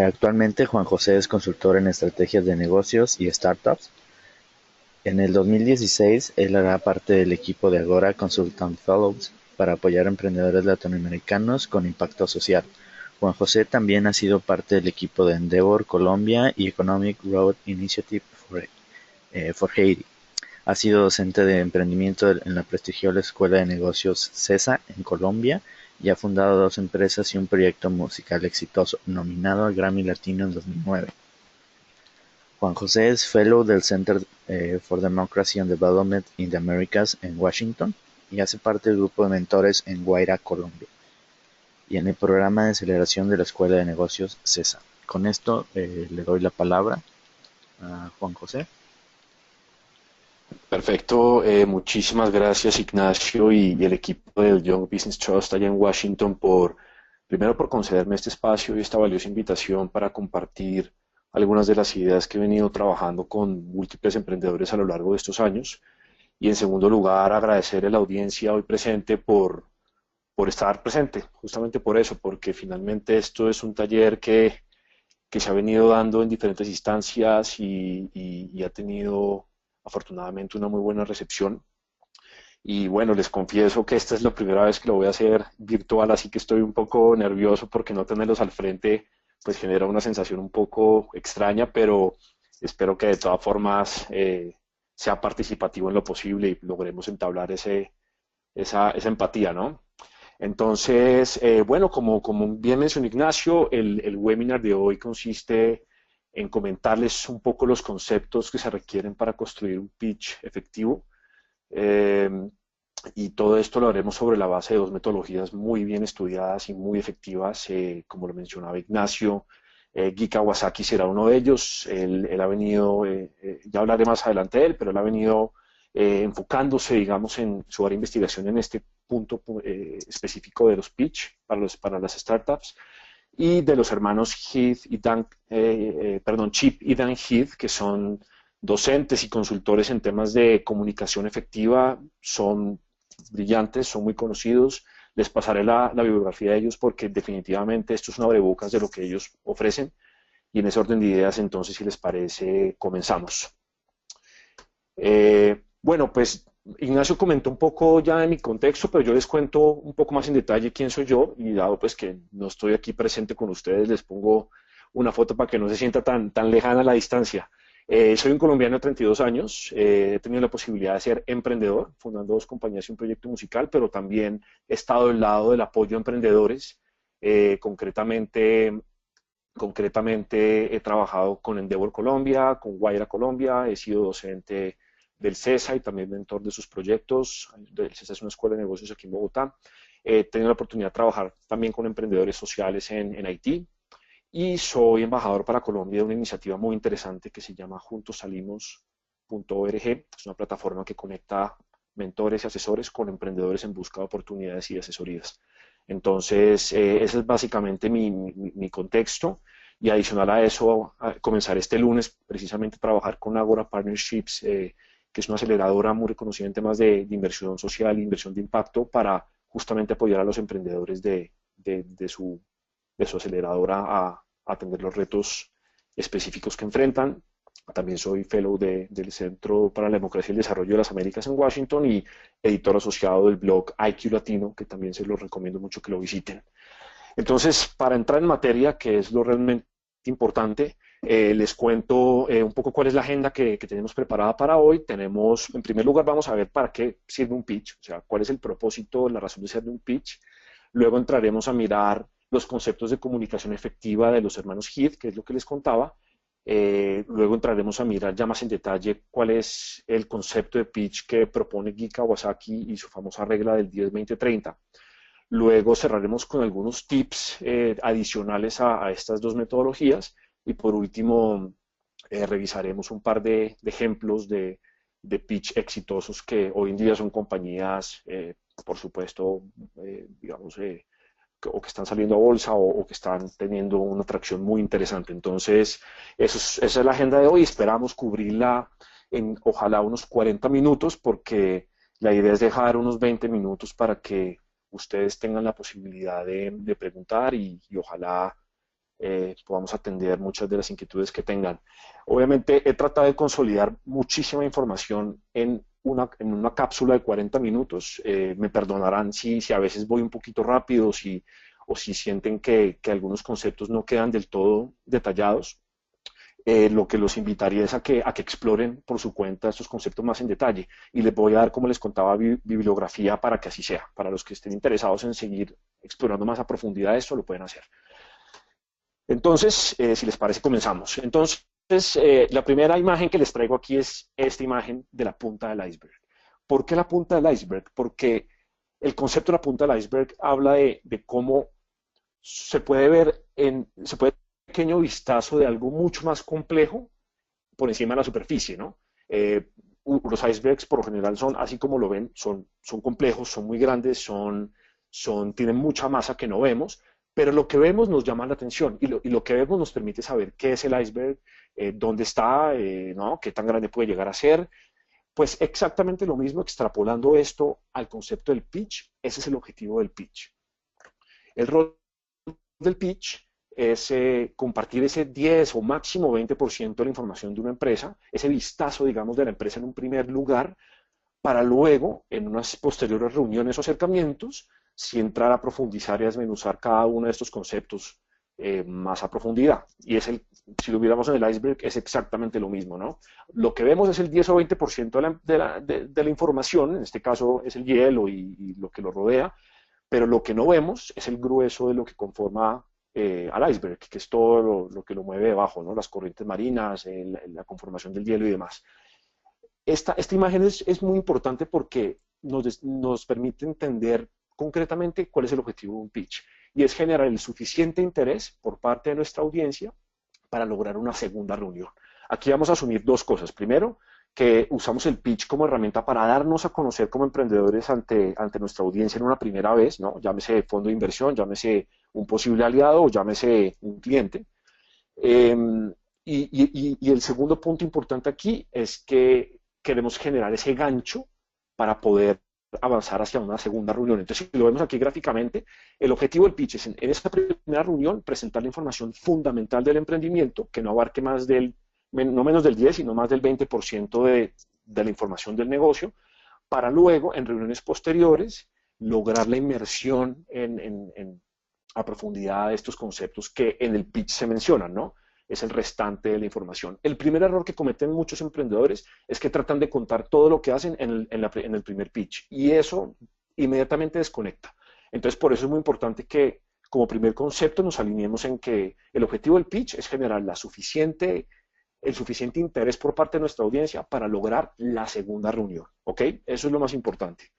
Actualmente Juan José es consultor en estrategias de negocios y startups. En el 2016, él hará parte del equipo de Agora Consultant Fellows para apoyar a emprendedores latinoamericanos con impacto social. Juan José también ha sido parte del equipo de Endeavor Colombia y Economic Growth Initiative for Haiti. Ha sido docente de emprendimiento en la prestigiosa Escuela de Negocios CESA en Colombia y ha fundado dos empresas y un proyecto musical exitoso, nominado al Grammy Latino en 2009. Juan José es Fellow del Center for Democracy and Development in the Americas en Washington y hace parte del grupo de mentores en Guaira, Colombia, y en el programa de aceleración de la Escuela de Negocios CESA. Con esto le doy la palabra a Juan José. Perfecto, muchísimas gracias Ignacio y el equipo del Young Business Trust allá en Washington primero por concederme este espacio y esta valiosa invitación para compartir algunas de las ideas que he venido trabajando con múltiples emprendedores a lo largo de estos años. Y en segundo lugar, agradecer a la audiencia hoy presente por estar presente, justamente por eso, porque finalmente esto es un taller que se ha venido dando en diferentes instancias y ha tenido afortunadamente una muy buena recepción. Y bueno, les confieso que esta es la primera vez que lo voy a hacer virtual, así que estoy un poco nervioso porque no tenerlos al frente pues genera una sensación un poco extraña, pero espero que de todas formas sea participativo en lo posible y logremos entablar esa empatía, ¿no? Entonces, bueno, como bien mencionó Ignacio, el webinar de hoy consiste en comentarles un poco los conceptos que se requieren para construir un pitch efectivo. Eh, y todo esto lo haremos sobre la base de dos metodologías muy bien estudiadas y muy efectivas, como lo mencionaba Ignacio. Guy Kawasaki será uno de ellos. Él ha venido, ya hablaré más adelante de él, pero él ha venido enfocándose, digamos, en su área de investigación en este punto específico de los pitch para las startups y de los hermanos Chip y Dan Heath, que son docentes y consultores en temas de comunicación efectiva, son brillantes, son muy conocidos. Les pasaré la bibliografía de ellos porque definitivamente esto es un abrebocas de lo que ellos ofrecen. Y en ese orden de ideas, entonces, si les parece, comenzamos. Bueno, pues Ignacio comentó un poco ya de mi contexto, pero yo les cuento un poco más en detalle quién soy yo y dado pues que no estoy aquí presente con ustedes, les pongo una foto para que no se sienta tan lejana la distancia. Soy un colombiano de 32 años, he tenido la posibilidad de ser emprendedor, fundando dos compañías y un proyecto musical, pero también he estado del lado del apoyo a emprendedores, concretamente he trabajado con Endeavor Colombia, con Guaira Colombia, he sido docente del CESA y también mentor de sus proyectos. El CESA es una escuela de negocios aquí en Bogotá. He tenido la oportunidad de trabajar también con emprendedores sociales en Haití y soy embajador para Colombia de una iniciativa muy interesante que se llama juntosalimos.org. Es una plataforma que conecta mentores y asesores con emprendedores en busca de oportunidades y asesorías. Entonces, ese es básicamente mi contexto y adicional a eso, a comenzar este lunes precisamente a trabajar con Agora Partnerships, que es una aceleradora muy reconocida en temas de inversión social e inversión de impacto para justamente apoyar a los emprendedores de su aceleradora a atender los retos específicos que enfrentan. También soy fellow del Centro para la Democracia y el Desarrollo de las Américas en Washington y editor asociado del blog IQ Latino, que también se los recomiendo mucho que lo visiten. Entonces, para entrar en materia, que es lo realmente importante, les cuento un poco cuál es la agenda que tenemos preparada para hoy. Tenemos, en primer lugar, vamos a ver para qué sirve un pitch, o sea, cuál es el propósito, la razón de ser de un pitch. Luego entraremos a mirar los conceptos de comunicación efectiva de los hermanos Heath, que es lo que les contaba. Luego entraremos a mirar ya más en detalle cuál es el concepto de pitch que propone Guy Kawasaki y su famosa regla del 10-20-30. Luego cerraremos con algunos tips adicionales a estas dos metodologías y por último revisaremos un par de ejemplos de pitch exitosos que hoy en día son compañías, por supuesto, digamos, o que están saliendo a bolsa o que están teniendo una atracción muy interesante. Entonces, esa es la agenda de hoy. Esperamos cubrirla en ojalá unos 40 minutos porque la idea es dejar unos 20 minutos para que ustedes tengan la posibilidad de preguntar y ojalá podamos atender muchas de las inquietudes que tengan. Obviamente he tratado de consolidar muchísima información en una cápsula de 40 minutos. Me perdonarán si a veces voy un poquito rápido o si sienten que algunos conceptos no quedan del todo detallados. Lo que los invitaría es a que exploren por su cuenta estos conceptos más en detalle. Y les voy a dar, como les contaba, bibliografía para que así sea. Para los que estén interesados en seguir explorando más a profundidad esto, lo pueden hacer. Entonces, si les parece, comenzamos. Entonces, la primera imagen que les traigo aquí es esta imagen de la punta del iceberg. ¿Por qué la punta del iceberg? Porque el concepto de la punta del iceberg habla de cómo se puede ver se puede ver un pequeño vistazo de algo mucho más complejo por encima de la superficie, ¿no? Los icebergs por lo general son, así como lo ven, son complejos, son muy grandes, tienen mucha masa que no vemos, pero lo que vemos nos llama la atención y lo que vemos nos permite saber qué es el iceberg, dónde está, ¿no? Qué tan grande puede llegar a ser. Pues exactamente lo mismo, extrapolando esto al concepto del pitch, ese es el objetivo del pitch. El rol del pitch es compartir ese 10 o máximo 20% de la información de una empresa, ese vistazo, digamos, de la empresa en un primer lugar, para luego, en unas posteriores reuniones o acercamientos, si entrar a profundizar y a desmenuzar cada uno de estos conceptos más a profundidad. Y si lo viéramos en el iceberg, es exactamente lo mismo, ¿no? Lo que vemos es el 10 o 20% de la información, en este caso es el hielo y lo que lo rodea, pero lo que no vemos es el grueso de lo que conforma al iceberg, que es todo lo que lo mueve debajo, ¿no? Las corrientes marinas, la conformación del hielo y demás. Esta imagen es muy importante porque nos permite entender concretamente cuál es el objetivo de un pitch, y es generar el suficiente interés por parte de nuestra audiencia para lograr una segunda reunión. Aquí vamos a asumir dos cosas. Primero, que usamos el pitch como herramienta para darnos a conocer como emprendedores ante nuestra audiencia en una primera vez, ¿no? Llámese fondo de inversión, llámese un posible aliado o llámese un cliente. Eh, y el segundo punto importante aquí es que queremos generar ese gancho para poder avanzar hacia una segunda reunión. Entonces, si lo vemos aquí gráficamente, el objetivo del pitch es en esta primera reunión presentar la información fundamental del emprendimiento, que no abarque no menos del 10, sino más del 20% de la información del negocio, para luego, en reuniones posteriores, lograr la inmersión a profundidad de estos conceptos que en el pitch se mencionan, ¿no? Es el restante de la información. El primer error que cometen muchos emprendedores es que tratan de contar todo lo que hacen en el primer pitch, y eso inmediatamente desconecta. Entonces, por eso es muy importante que como primer concepto nos alineemos en que el objetivo del pitch es generar el suficiente interés por parte de nuestra audiencia para lograr la segunda reunión, ¿ok? Eso es lo más importante.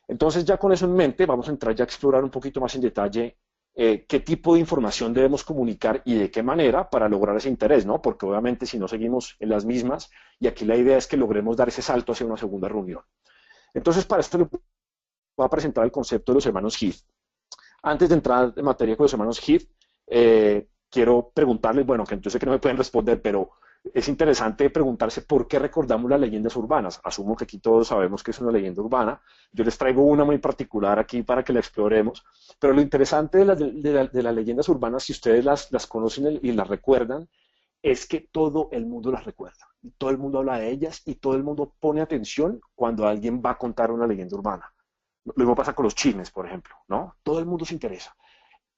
Entonces, ya con eso en mente, vamos a entrar ya a explorar un poquito más en detalle qué tipo de información debemos comunicar y de qué manera para lograr ese interés, ¿no? Porque obviamente si no seguimos en las mismas, y aquí la idea es que logremos dar ese salto hacia una segunda reunión. Entonces, para esto le voy a presentar el concepto de los hermanos Heath. Antes de entrar en materia con los hermanos Heath, quiero preguntarles, bueno, que entonces que no me pueden responder, pero es interesante preguntarse por qué recordamos las leyendas urbanas. Asumo que aquí todos sabemos que es una leyenda urbana. Yo les traigo una muy particular aquí para que la exploremos. Pero lo interesante de las leyendas urbanas, si ustedes las conocen y las recuerdan, es que todo el mundo las recuerda. Todo el mundo habla de ellas y todo el mundo pone atención cuando alguien va a contar una leyenda urbana. Lo mismo pasa con los chismes, por ejemplo, ¿no? Todo el mundo se interesa.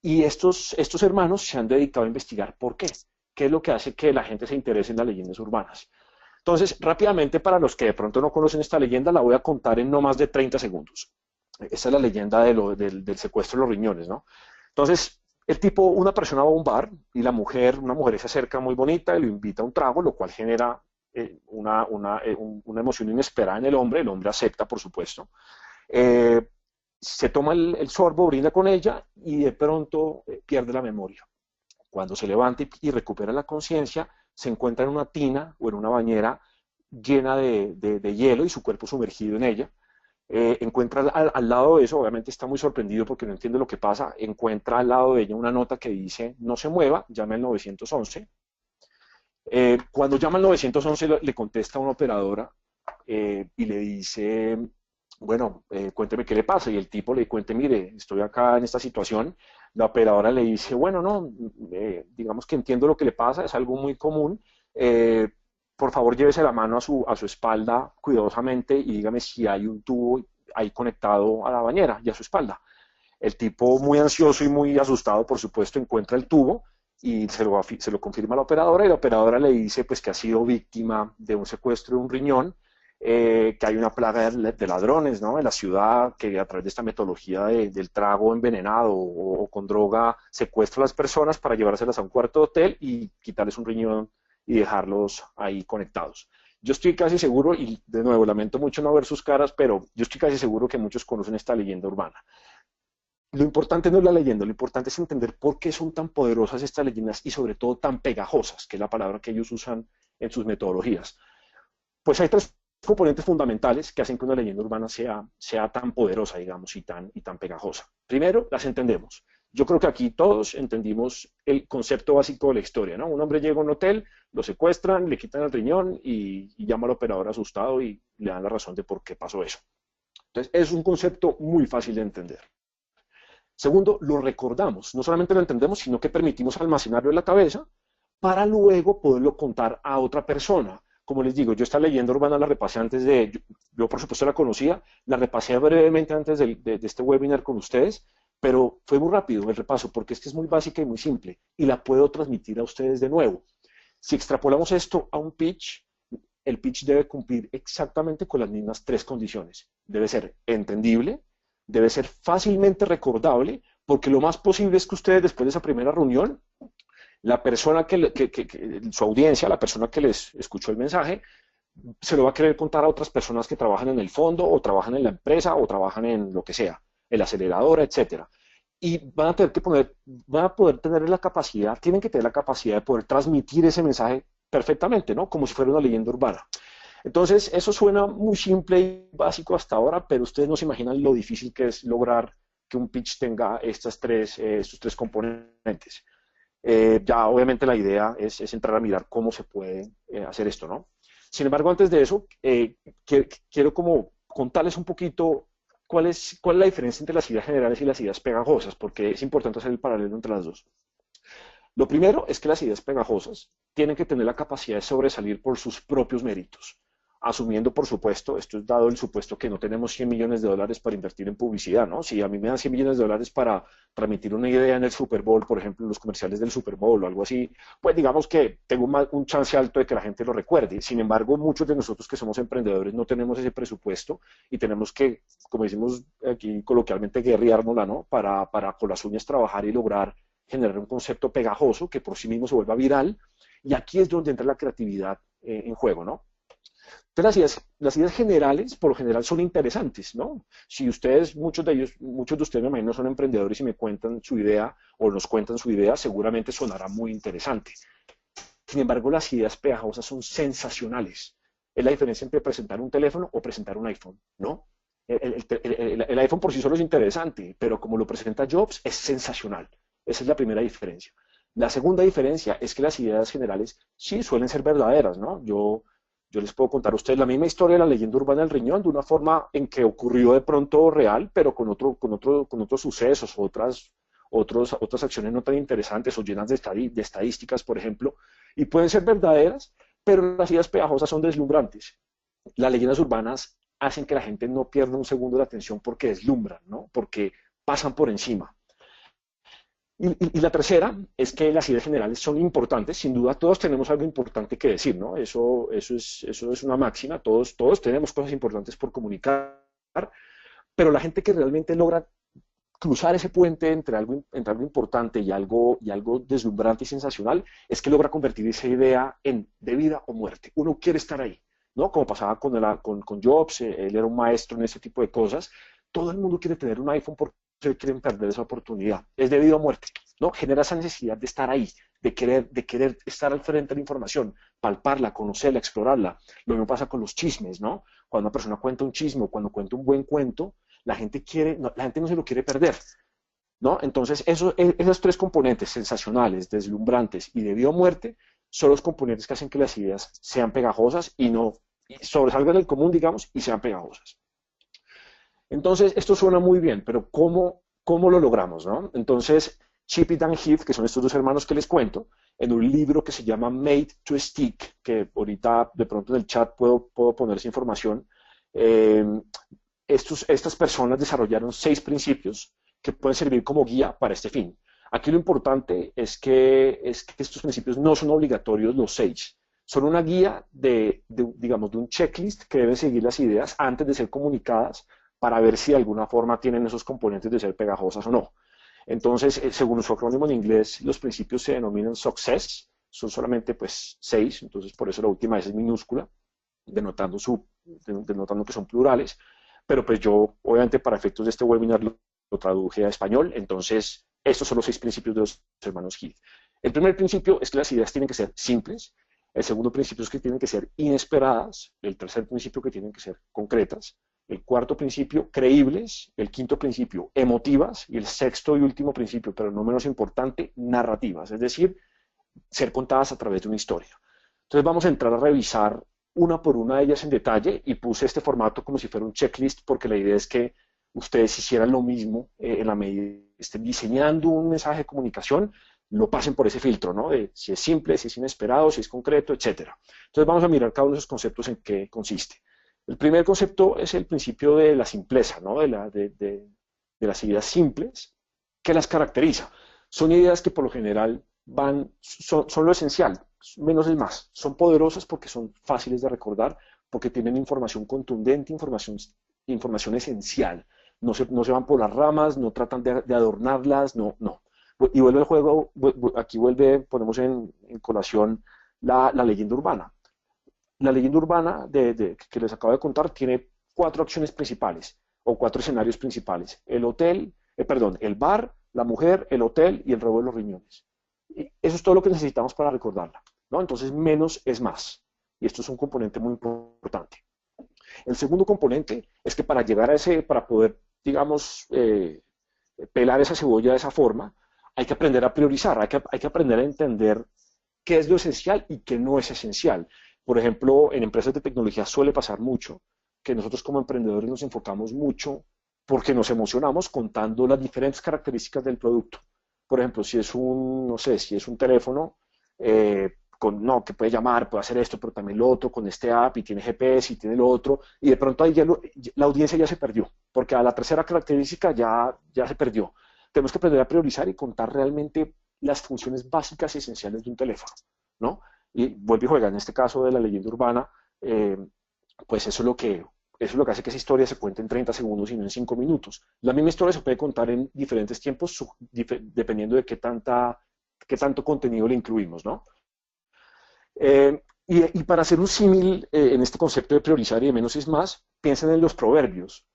Y estos hermanos se han dedicado a investigar por qué. ¿Qué es lo que hace que la gente se interese en las leyendas urbanas? Entonces, rápidamente, para los que de pronto no conocen esta leyenda, la voy a contar en no más de 30 segundos. Esta es la leyenda del secuestro de los riñones, ¿no? Entonces, una persona va a un bar y una mujer se acerca muy bonita y lo invita a un trago, lo cual genera una emoción inesperada en el hombre acepta, por supuesto. Eh, Se toma el sorbo, brinda con ella y de pronto pierde la memoria. Cuando se levanta y recupera la conciencia, se encuentra en una tina o en una bañera llena de hielo y su cuerpo sumergido en ella. Encuentra al lado de eso, obviamente está muy sorprendido porque no entiende lo que pasa, encuentra al lado de ella una nota que dice: no se mueva, llame al 911. Cuando llama al 911 le contesta una operadora y le dice: bueno, cuénteme qué le pasa, y el tipo le cuenta: mire, estoy acá en esta situación, La operadora le dice, bueno, no, digamos que entiendo lo que le pasa, es algo muy común. eh, por favor, llévese la mano a su espalda cuidadosamente y dígame si hay un tubo ahí conectado a la bañera y a su espalda. El tipo, muy ansioso y muy asustado, por supuesto, encuentra el tubo y se lo confirma a la operadora, y la operadora le dice pues, que ha sido víctima de un secuestro de un riñón, que hay una plaga de ladrones, ¿no?, en la ciudad, que a través de esta metodología del trago envenenado o con droga secuestra a las personas para llevárselas a un cuarto de hotel y quitarles un riñón y dejarlos ahí conectados. Yo estoy casi seguro, y de nuevo lamento mucho no ver sus caras, pero yo estoy casi seguro que muchos conocen esta leyenda urbana. Lo importante no es la leyenda, lo importante es entender por qué son tan poderosas estas leyendas y sobre todo tan pegajosas, que es la palabra que ellos usan en sus metodologías. Pues hay tres componentes fundamentales que hacen que una leyenda urbana sea tan poderosa, digamos, y tan pegajosa. Primero, las entendemos. Yo creo que aquí todos entendimos el concepto básico de la historia, ¿no? Un hombre llega a un hotel, lo secuestran, le quitan el riñón y llama al operador asustado y le dan la razón de por qué pasó eso. Entonces, es un concepto muy fácil de entender. Segundo, lo recordamos. No solamente lo entendemos, sino que permitimos almacenarlo en la cabeza para luego poderlo contar a otra persona. Como les digo, yo esta leyenda urbana la repasé antes de, yo por supuesto la conocía, la repasé brevemente antes de este webinar con ustedes, pero fue muy rápido el repaso porque es que es muy básica y muy simple y la puedo transmitir a ustedes de nuevo. Si extrapolamos esto a un pitch, el pitch debe cumplir exactamente con las mismas tres condiciones. Debe ser entendible, debe ser fácilmente recordable, porque lo más posible es que ustedes después de esa primera reunión, la persona su audiencia, la persona que les escuchó el mensaje, se lo va a querer contar a otras personas que trabajan en el fondo o trabajan en la empresa o trabajan en lo que sea, en la aceleradora, etcétera. Y van a poder tener la capacidad, tienen que tener la capacidad de poder transmitir ese mensaje perfectamente, ¿no? Como si fuera una leyenda urbana. Entonces, eso suena muy simple y básico hasta ahora, pero ustedes no se imaginan lo difícil que es lograr que un pitch tenga estos tres componentes. Ya obviamente la idea es entrar a mirar cómo se puede hacer esto, ¿no? Sin embargo, antes de eso, quiero como contarles un poquito cuál es la diferencia entre las ideas generales y las ideas pegajosas, porque es importante hacer el paralelo entre las dos. Lo primero es que las ideas pegajosas tienen que tener la capacidad de sobresalir por sus propios méritos, asumiendo, por supuesto, esto es dado el supuesto que no tenemos 100 millones de dólares para invertir en publicidad, ¿no? Si a mí me dan 100 millones de dólares para transmitir una idea en el Super Bowl, por ejemplo, en los comerciales del Super Bowl o algo así, pues digamos que tengo un chance alto de que la gente lo recuerde. Sin embargo, muchos de nosotros que somos emprendedores no tenemos ese presupuesto y tenemos que, como decimos aquí coloquialmente, guerreárnosla, ¿no? Para con las uñas trabajar y lograr generar un concepto pegajoso que por sí mismo se vuelva viral. Y aquí es donde entra la creatividad en juego, ¿no? Entonces, las ideas generales, por lo general, son interesantes, ¿no? Si ustedes, muchos de ustedes me imagino son emprendedores y me cuentan su idea o nos cuentan su idea, seguramente sonará muy interesante. Sin embargo, las ideas pegajosas son sensacionales. Es la diferencia entre presentar un teléfono o presentar un iPhone, ¿no? El iPhone por sí solo es interesante, pero como lo presenta Jobs, es sensacional. Esa es la primera diferencia. La segunda diferencia es que las ideas generales sí suelen ser verdaderas, ¿no? Yo les puedo contar a ustedes la misma historia de la leyenda urbana del riñón de una forma en que ocurrió de pronto real, pero con otros sucesos, otras acciones no tan interesantes o llenas de estadísticas, por ejemplo, y pueden ser verdaderas, pero las ideas pegajosas son deslumbrantes. Las leyendas urbanas hacen que la gente no pierda un segundo de atención porque deslumbran, ¿no? Porque pasan por encima. Y la tercera es que las ideas generales son importantes, sin duda todos tenemos algo importante que decir, ¿no? Eso es una máxima, todos tenemos cosas importantes por comunicar, pero la gente que realmente logra cruzar ese puente entre algo importante y algo deslumbrante y sensacional es que logra convertir esa idea en de vida o muerte. Uno quiere estar ahí, ¿no? Como pasaba con Jobs, él era un maestro en ese tipo de cosas. Todo el mundo quiere tener un iPhone porque quieren perder esa oportunidad. Es de vida o muerte, ¿no? Genera esa necesidad de estar ahí, de querer estar al frente de la información, palparla, conocerla, explorarla. Lo mismo pasa con los chismes, ¿no? Cuando una persona cuenta un chisme o cuando cuenta un buen cuento, la gente no se lo quiere perder, ¿no? Entonces, esos tres componentes, sensacionales, deslumbrantes y de vida o muerte, son los componentes que hacen que las ideas sean pegajosas y sobresalgan del común, digamos, y sean pegajosas. Entonces, esto suena muy bien, pero cómo lo logramos, ¿no? Entonces, Chip y Dan Heath, que son estos dos hermanos que les cuento, en un libro que se llama Made to Stick, que ahorita de pronto en el chat puedo poner esa información. eh, Estas personas desarrollaron 6 principios que pueden servir como guía para este fin. Aquí lo importante es que estos principios no son obligatorios los 6. Son una guía digamos, de un checklist que deben seguir las ideas antes de ser comunicadas para ver si de alguna forma tienen esos componentes de ser pegajosas o no. Entonces, según su acrónimo en inglés, los principios se denominan Success, son solamente pues 6, entonces por eso la última S es minúscula, denotando que son plurales, pero pues yo, obviamente, para efectos de este webinar lo traduje a español, entonces estos son los 6 principios de los hermanos Heath. El primer principio es que las ideas tienen que ser simples, el segundo principio es que tienen que ser inesperadas, el tercer principio que tienen que ser concretas, el cuarto principio, creíbles, el quinto principio, emotivas, y el sexto y último principio, pero no menos importante, narrativas, es decir, ser contadas a través de una historia. Entonces vamos a entrar a revisar una por una de ellas en detalle y puse este formato como si fuera un checklist porque la idea es que ustedes hicieran lo mismo en la medida que estén diseñando un mensaje de comunicación, lo pasen por ese filtro, ¿no? De si es simple, si es inesperado, si es concreto, etcétera. Entonces vamos a mirar cada uno de esos conceptos en qué consiste. El primer concepto es el principio de la simpleza, ¿no? De las ideas simples que las caracteriza. Son ideas que por lo general son lo esencial, menos es más. Son poderosas porque son fáciles de recordar, porque tienen información contundente, información esencial. No se van por las ramas, no tratan de adornarlas, no. Y vuelve el juego, aquí ponemos en colación la leyenda urbana. La leyenda urbana que les acabo de contar tiene 4 acciones principales o 4 escenarios principales. El bar, la mujer, el hotel y el robo de los riñones. Y eso es todo lo que necesitamos para recordarla, ¿no? Entonces, menos es más. Y esto es un componente muy importante. El segundo componente es que para poder, digamos, pelar esa cebolla de esa forma, hay que aprender a priorizar, hay que aprender a entender qué es lo esencial y qué no es esencial. Por ejemplo, en empresas de tecnología suele pasar mucho que nosotros como emprendedores nos enfocamos mucho porque nos emocionamos contando las diferentes características del producto. Por ejemplo, si es no sé, si es un teléfono, no, que puede llamar, puede hacer esto, pero también lo otro, con este app, y tiene GPS, y tiene lo otro, y de pronto ahí la audiencia ya se perdió, porque a la tercera característica ya se perdió. Tenemos que aprender a priorizar y contar realmente las funciones básicas y esenciales de un teléfono, ¿no? Y vuelve y juega, en este caso de la leyenda urbana, eh, pues eso es lo que hace que esa historia se cuente en 30 segundos y no en 5 minutos. La misma historia se puede contar en diferentes tiempos, dependiendo de qué tanto contenido le incluimos, ¿no? Y para hacer un símil en este concepto de priorizar y de menos es más, piensen en los proverbios,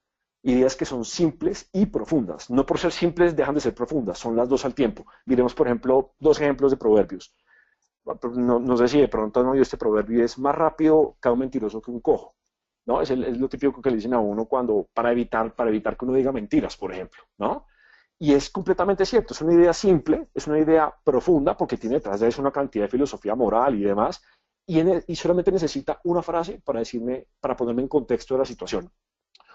ideas que son simples y profundas. No por ser simples dejan de ser profundas, son las dos al tiempo. Miremos, por ejemplo, 2 ejemplos de proverbios. No sé si de pronto han oído este proverbio, es más rápido cada un mentiroso que un cojo, ¿no? Es lo típico que le dicen a uno para evitar que uno diga mentiras, por ejemplo, ¿no? Y es completamente cierto, es una idea simple, es una idea profunda, porque tiene detrás de eso una cantidad de filosofía moral y demás, y solamente necesita una frase para ponerme en contexto de la situación.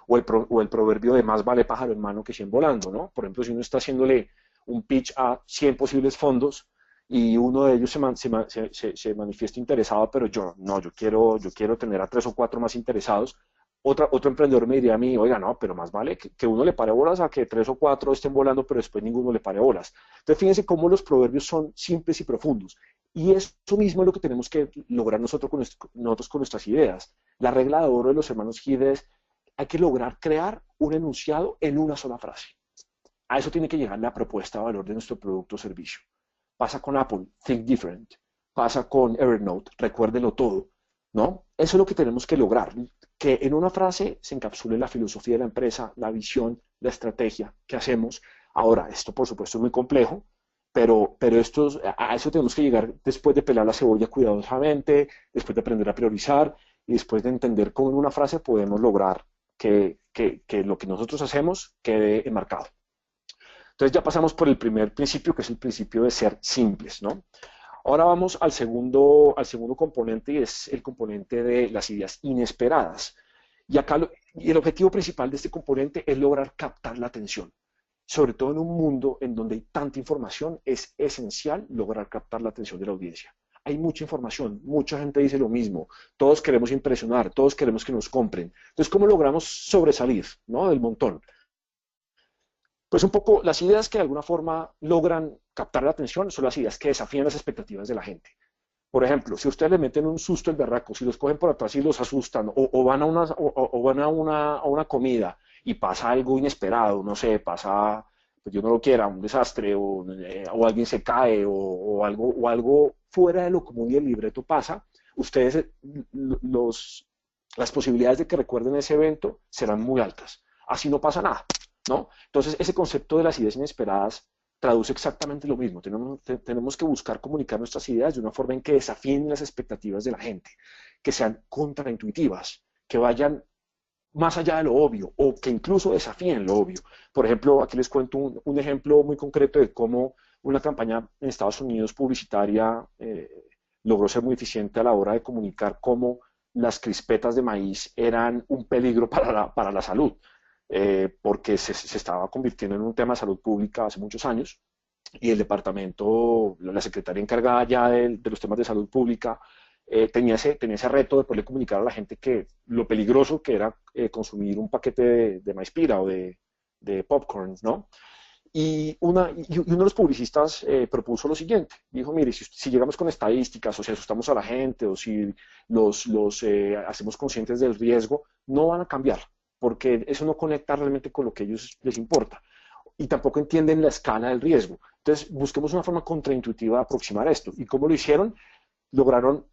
O el proverbio de más vale pájaro en mano que 100 volando, ¿no? Por ejemplo, si uno está haciéndole un pitch a 100 posibles fondos y uno de ellos se manifiesta interesado, pero yo quiero tener a 3 o 4 más interesados, otro emprendedor me diría a mí, oiga, no, pero más vale que uno le pare bolas a que 3 o 4 estén volando, pero después ninguno le pare bolas. Entonces, fíjense cómo los proverbios son simples y profundos. Y eso mismo es lo que tenemos que lograr nosotros con nuestras ideas. La regla de oro de los hermanos Gides, hay que lograr crear un enunciado en una sola frase. A eso tiene que llegar la propuesta de valor de nuestro producto o servicio. Pasa con Apple, Think Different. Pasa con Evernote, recuérdelo todo, ¿no? Eso es lo que tenemos que lograr, que en una frase se encapsule la filosofía de la empresa, la visión, la estrategia que hacemos. Ahora, esto por supuesto es muy complejo, pero a eso tenemos que llegar después de pelar la cebolla cuidadosamente, después de aprender a priorizar y después de entender cómo en una frase podemos lograr que lo que nosotros hacemos quede enmarcado. Entonces ya pasamos por el primer principio, que es el principio de ser simples, ¿no? Ahora vamos al segundo componente, y es el componente de las ideas inesperadas. Y el objetivo principal de este componente es lograr captar la atención. sobre todo en un mundo en donde hay tanta información, es esencial lograr captar la atención de la audiencia. Hay mucha información, mucha gente dice lo mismo, todos queremos impresionar, todos queremos que nos compren. Entonces, ¿cómo logramos sobresalir, ¿no?, del montón? Pues un poco las ideas que de alguna forma logran captar la atención son las ideas que desafían las expectativas de la gente. Por ejemplo, si ustedes le meten un susto el berraco, si los cogen por atrás y los asustan, o van a una comida y pasa algo inesperado, no sé, pasa, pues yo no lo quiera, un desastre, o alguien se cae, o algo fuera de lo común y el libreto pasa, ustedes, los, las posibilidades de que recuerden ese evento serán muy altas. Así no pasa nada, ¿no? Entonces, ese concepto de las ideas inesperadas traduce exactamente lo mismo. Tenemos que buscar comunicar nuestras ideas de una forma en que desafíen las expectativas de la gente, que sean contraintuitivas, que vayan más allá de lo obvio o que incluso desafíen lo obvio. Por ejemplo, aquí les cuento un ejemplo muy concreto de cómo una campaña en Estados Unidos publicitaria logró ser muy eficiente a la hora de comunicar cómo las crispetas de maíz eran un peligro para la salud, porque se estaba convirtiendo en un tema de salud pública hace muchos años y el departamento, la secretaria encargada ya de los temas de salud pública, tenía ese reto de poderle comunicar a la gente que lo peligroso que era consumir un paquete de maíz pira o de popcorn, ¿no? Y uno de los publicistas propuso lo siguiente, dijo, mire, si llegamos con estadísticas o si asustamos a la gente o si los hacemos conscientes del riesgo, no van a cambiar, porque eso no conecta realmente con lo que a ellos les importa y tampoco entienden la escala del riesgo. Entonces, busquemos una forma contraintuitiva de aproximar esto. ¿Y cómo lo hicieron? Lograron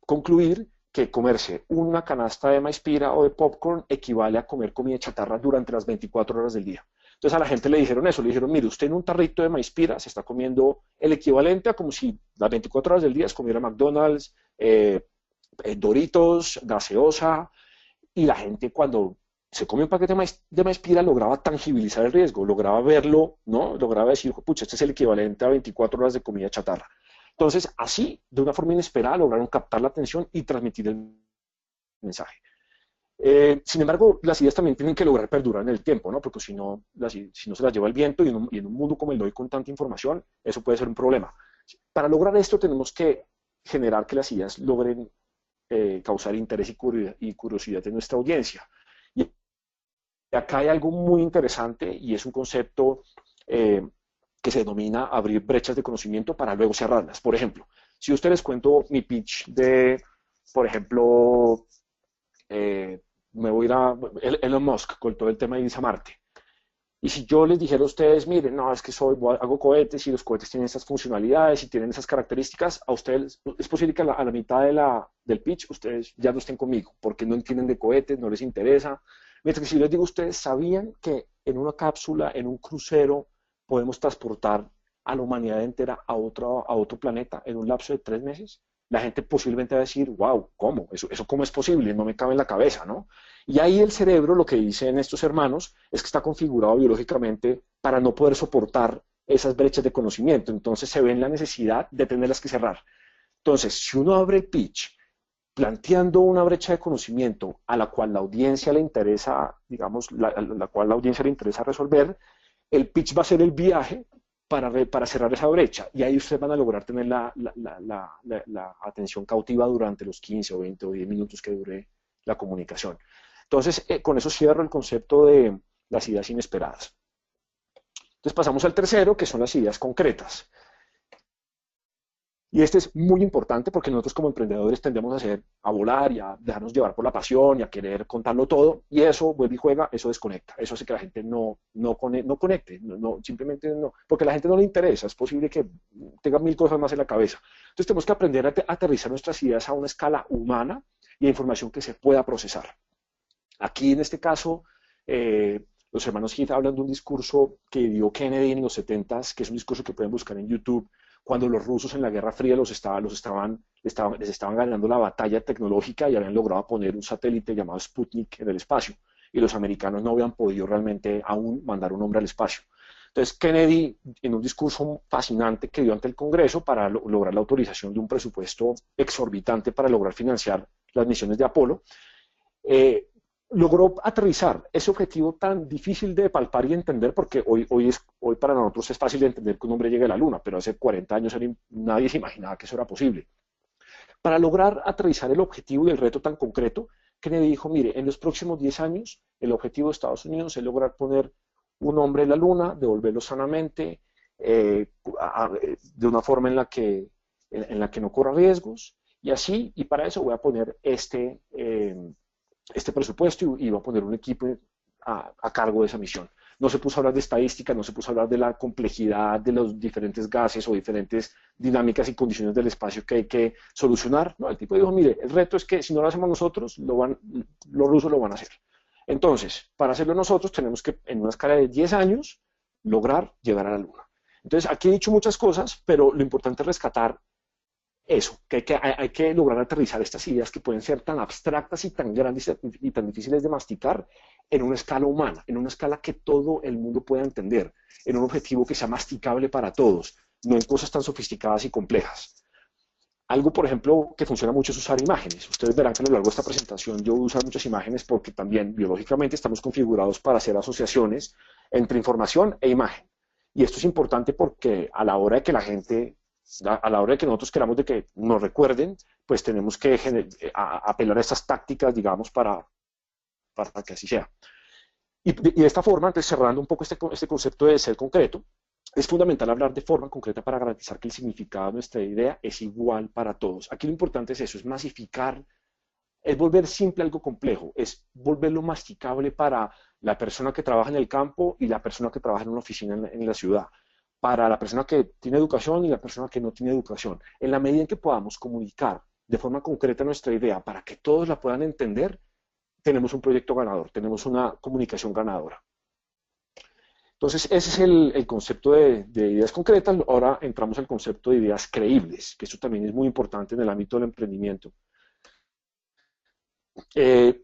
concluir que comerse una canasta de maíz pira o de popcorn equivale a comer comida chatarra durante las 24 horas del día. Entonces a la gente le dijeron eso, le dijeron, mire, usted en un tarrito de maíz pira se está comiendo el equivalente a como si las 24 horas del día se comiera McDonald's, Doritos, gaseosa, y la gente cuando se come un paquete de maíz pira lograba tangibilizar el riesgo, lograba verlo, ¿no? Lograba decir, pucha, este es el equivalente a 24 horas de comida chatarra. Entonces, así, de una forma inesperada, lograron captar la atención y transmitir el mensaje. Sin embargo, las ideas también tienen que lograr perdurar en el tiempo, ¿no? Porque si no, si no se las lleva el viento y en un mundo como el de hoy con tanta información, eso puede ser un problema. Para lograr esto tenemos que generar que las ideas logren causar interés y curiosidad en nuestra audiencia. Y acá hay algo muy interesante y es un concepto que se denomina abrir brechas de conocimiento para luego cerrarlas. Por ejemplo, si usted les cuento mi pitch de, por ejemplo, me voy a ir a Elon Musk con todo el tema de irse a Marte. Y si yo les dijera a ustedes, miren, no, es que hago cohetes y los cohetes tienen esas funcionalidades y tienen esas características, a ustedes es posible que a la mitad del pitch ustedes ya no estén conmigo, porque no entienden de cohetes, no les interesa. Mientras que si les digo, ustedes sabían que en una cápsula, en un crucero, podemos transportar a la humanidad entera a otro planeta en un lapso de 3 meses, la gente posiblemente va a decir, wow, ¿cómo? ¿Eso cómo es posible? No me cabe en la cabeza, ¿no? Y ahí el cerebro, lo que dicen estos hermanos, es que está configurado biológicamente para no poder soportar esas brechas de conocimiento. Entonces se ve en la necesidad de tenerlas que cerrar. Entonces, si uno abre el pitch planteando una brecha de conocimiento a la cual la audiencia le interesa, digamos, la cual la audiencia le interesa resolver, el pitch va a ser el viaje para cerrar esa brecha y ahí ustedes van a lograr tener la atención cautiva durante los 15 o 20 o 10 minutos que dure la comunicación. Entonces, con eso cierro el concepto de las ideas inesperadas. Entonces pasamos al tercero, que son las ideas concretas. Y este es muy importante porque nosotros como emprendedores tendemos a volar y a dejarnos llevar por la pasión y a querer contarlo todo, y eso vuelve y juega, eso desconecta, eso hace que la gente no conecte, simplemente no, porque a la gente no le interesa, es posible que tenga mil cosas más en la cabeza. Entonces tenemos que aprender a aterrizar nuestras ideas a una escala humana y a información que se pueda procesar. Aquí en este caso, los hermanos Heath hablan de un discurso que dio Kennedy en los 70s, que es un discurso que pueden buscar en YouTube, cuando los rusos en la Guerra Fría les estaban ganando la batalla tecnológica y habían logrado poner un satélite llamado Sputnik en el espacio, y los americanos no habían podido realmente aún mandar un hombre al espacio. Entonces Kennedy, en un discurso fascinante que dio ante el Congreso para lograr la autorización de un presupuesto exorbitante para lograr financiar las misiones de Apolo, logró aterrizar ese objetivo tan difícil de palpar y entender, porque hoy para nosotros es fácil de entender que un hombre llegue a la luna, pero hace 40 años nadie se imaginaba que eso era posible. Para lograr aterrizar el objetivo y el reto tan concreto, Kennedy dijo, mire, en los próximos 10 años el objetivo de Estados Unidos es lograr poner un hombre en la luna, devolverlo sanamente, de una forma en la que no corra riesgos, y así, y para eso voy a poner este presupuesto y va a poner un equipo a cargo de esa misión. No se puso a hablar de estadística, no se puso a hablar de la complejidad de los diferentes gases o diferentes dinámicas y condiciones del espacio que hay que solucionar. No, el tipo dijo, mire, el reto es que si no lo hacemos nosotros, los rusos lo van a hacer. Entonces, para hacerlo nosotros, tenemos que, en una escala de 10 años, lograr llegar a la Luna. Entonces, aquí he dicho muchas cosas, pero lo importante es rescatar eso, que hay que lograr aterrizar estas ideas que pueden ser tan abstractas y tan grandes y tan difíciles de masticar en una escala humana, en una escala que todo el mundo pueda entender, en un objetivo que sea masticable para todos, no en cosas tan sofisticadas y complejas. Algo, por ejemplo, que funciona mucho es usar imágenes. Ustedes verán que a lo largo de esta presentación yo voy a usar muchas imágenes porque también biológicamente estamos configurados para hacer asociaciones entre información e imagen. Y esto es importante porque a la hora de que la gente a la hora de que nosotros queramos de que nos recuerden, pues tenemos que apelar a estas tácticas, digamos, para que así sea. Y de esta forma, entonces cerrando un poco este concepto de ser concreto, es fundamental hablar de forma concreta para garantizar que el significado de nuestra idea es igual para todos. Aquí lo importante es eso, es masificar, es volver simple algo complejo, es volverlo masticable para la persona que trabaja en el campo y la persona que trabaja en una oficina en la ciudad, para la persona que tiene educación y la persona que no tiene educación. En la medida en que podamos comunicar de forma concreta nuestra idea para que todos la puedan entender, tenemos un proyecto ganador, tenemos una comunicación ganadora. Entonces, ese es el concepto de ideas concretas. Ahora entramos al concepto de ideas creíbles, que eso también es muy importante en el ámbito del emprendimiento. Eh,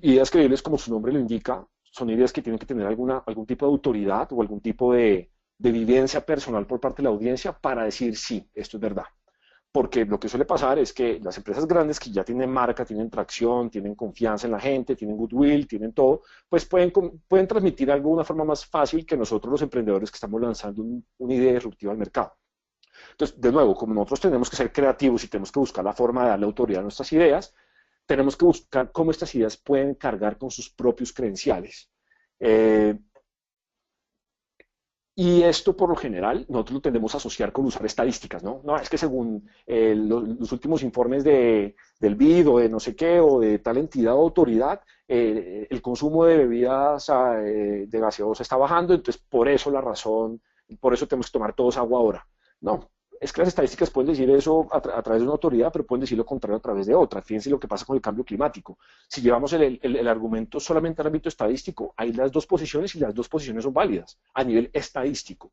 Ideas creíbles, como su nombre lo indica, son ideas que tienen que tener algún tipo de autoridad o algún tipo de vivencia personal por parte de la audiencia para decir sí, esto es verdad. Porque lo que suele pasar es que las empresas grandes que ya tienen marca, tienen tracción, tienen confianza en la gente, tienen goodwill, tienen todo, pues pueden transmitir algo de una forma más fácil que nosotros los emprendedores que estamos lanzando una idea disruptiva al mercado. Entonces, de nuevo, como nosotros tenemos que ser creativos y tenemos que buscar la forma de darle autoridad a nuestras ideas, tenemos que buscar cómo estas ideas pueden cargar con sus propios credenciales. Y esto, por lo general, nosotros lo tendemos a asociar con usar estadísticas, ¿no? No, es que según los últimos informes del BID o de no sé qué, o de tal entidad o autoridad, el consumo de bebidas de gaseosa está bajando, entonces por eso la razón, por eso tenemos que tomar todos agua ahora. No, es que las estadísticas pueden decir eso a través de una autoridad, pero pueden decir lo contrario a través de otra. Fíjense lo que pasa con el cambio climático. Si llevamos el argumento solamente al ámbito estadístico, hay las dos posiciones y las dos posiciones son válidas a nivel estadístico.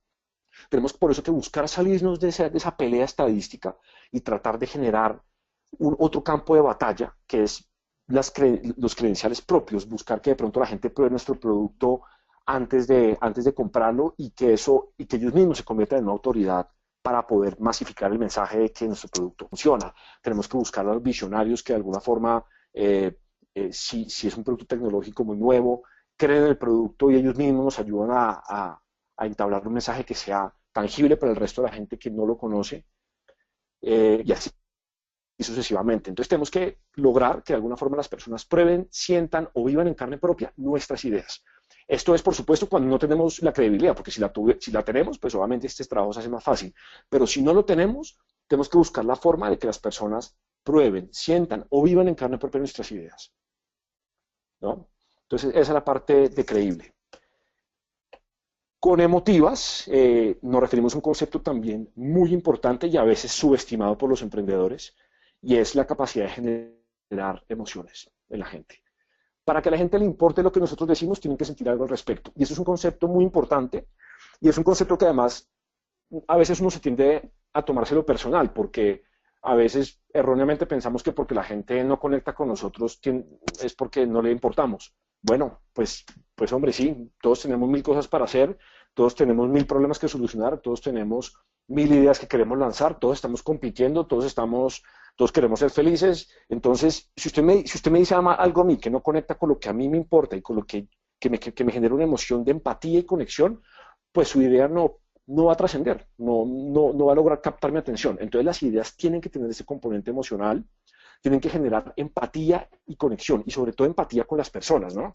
Tenemos por eso que buscar salirnos de esa pelea estadística y tratar de generar otro campo de batalla, que es los credenciales propios, buscar que de pronto la gente pruebe nuestro producto antes de comprarlo y que ellos mismos se conviertan en una autoridad para poder masificar el mensaje de que nuestro producto funciona. Tenemos que buscar a los visionarios que de alguna forma, si es un producto tecnológico muy nuevo, creen en el producto y ellos mismos nos ayudan a entablar un mensaje que sea tangible para el resto de la gente que no lo conoce, y así sucesivamente. Entonces tenemos que lograr que de alguna forma las personas prueben, sientan o vivan en carne propia nuestras ideas. Esto es, por supuesto, cuando no tenemos la credibilidad, porque si la tenemos, pues obviamente este trabajo se hace más fácil. Pero si no lo tenemos, tenemos que buscar la forma de que las personas prueben, sientan o vivan en carne propia nuestras ideas, ¿no? Entonces, esa es la parte de creíble. Con emotivas, nos referimos a un concepto también muy importante y a veces subestimado por los emprendedores, y es la capacidad de generar emociones en la gente. Para que a la gente le importe lo que nosotros decimos, tienen que sentir algo al respecto. Y eso es un concepto muy importante y es un concepto que además a veces uno se tiende a tomárselo personal, porque a veces erróneamente pensamos que porque la gente no conecta con nosotros es porque no le importamos. Bueno, pues hombre, sí, todos tenemos mil cosas para hacer, todos tenemos mil problemas que solucionar, todos tenemos mil ideas que queremos lanzar, todos estamos compitiendo, todos queremos ser felices. Entonces, si usted me dice algo a mí que no conecta con lo que a mí me importa y con lo que me genera una emoción de empatía y conexión, pues su idea no va a trascender, no va a lograr captar mi atención. Entonces las ideas tienen que tener ese componente emocional, tienen que generar empatía y conexión, y sobre todo empatía con las personas, ¿no?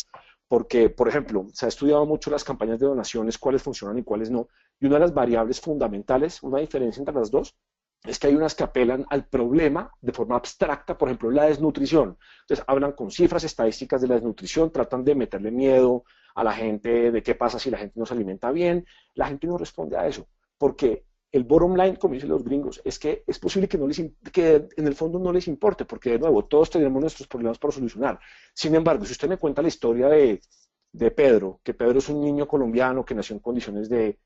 Porque, por ejemplo, se ha estudiado mucho las campañas de donaciones, cuáles funcionan y cuáles no, y una de las variables fundamentales, una diferencia entre las dos, es que hay unas que apelan al problema de forma abstracta, por ejemplo, la desnutrición. Entonces, hablan con cifras estadísticas de la desnutrición, tratan de meterle miedo a la gente de qué pasa si la gente no se alimenta bien. La gente no responde a eso, porque el bottom line, como dicen los gringos, es que es posible que en el fondo no les importe, porque de nuevo, todos tenemos nuestros problemas por solucionar. Sin embargo, si usted me cuenta la historia de Pedro, que Pedro es un niño colombiano que nació en condiciones de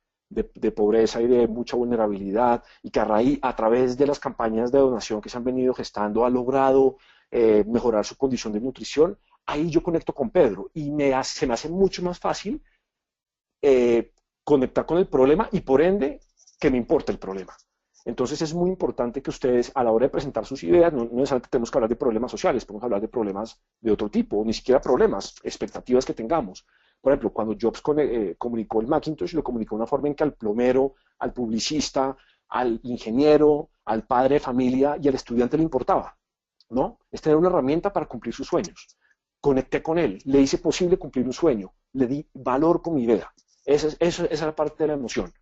pobreza y de mucha vulnerabilidad, y que a través de las campañas de donación que se han venido gestando ha logrado mejorar su condición de nutrición, ahí yo conecto con Pedro y se me hace mucho más fácil conectar con el problema y por ende que me importa el problema. Entonces es muy importante que ustedes a la hora de presentar sus ideas, no necesariamente tenemos que hablar de problemas sociales, podemos hablar de problemas de otro tipo, ni siquiera problemas, expectativas que tengamos. Por ejemplo, cuando Jobs comunicó el Macintosh, lo comunicó de una forma en que al plomero, al publicista, al ingeniero, al padre de familia y al estudiante le importaba, ¿no? Es tener una herramienta para cumplir sus sueños. Conecté con él, le hice posible cumplir un sueño, le di valor con mi idea. Esa es la parte de la emoción.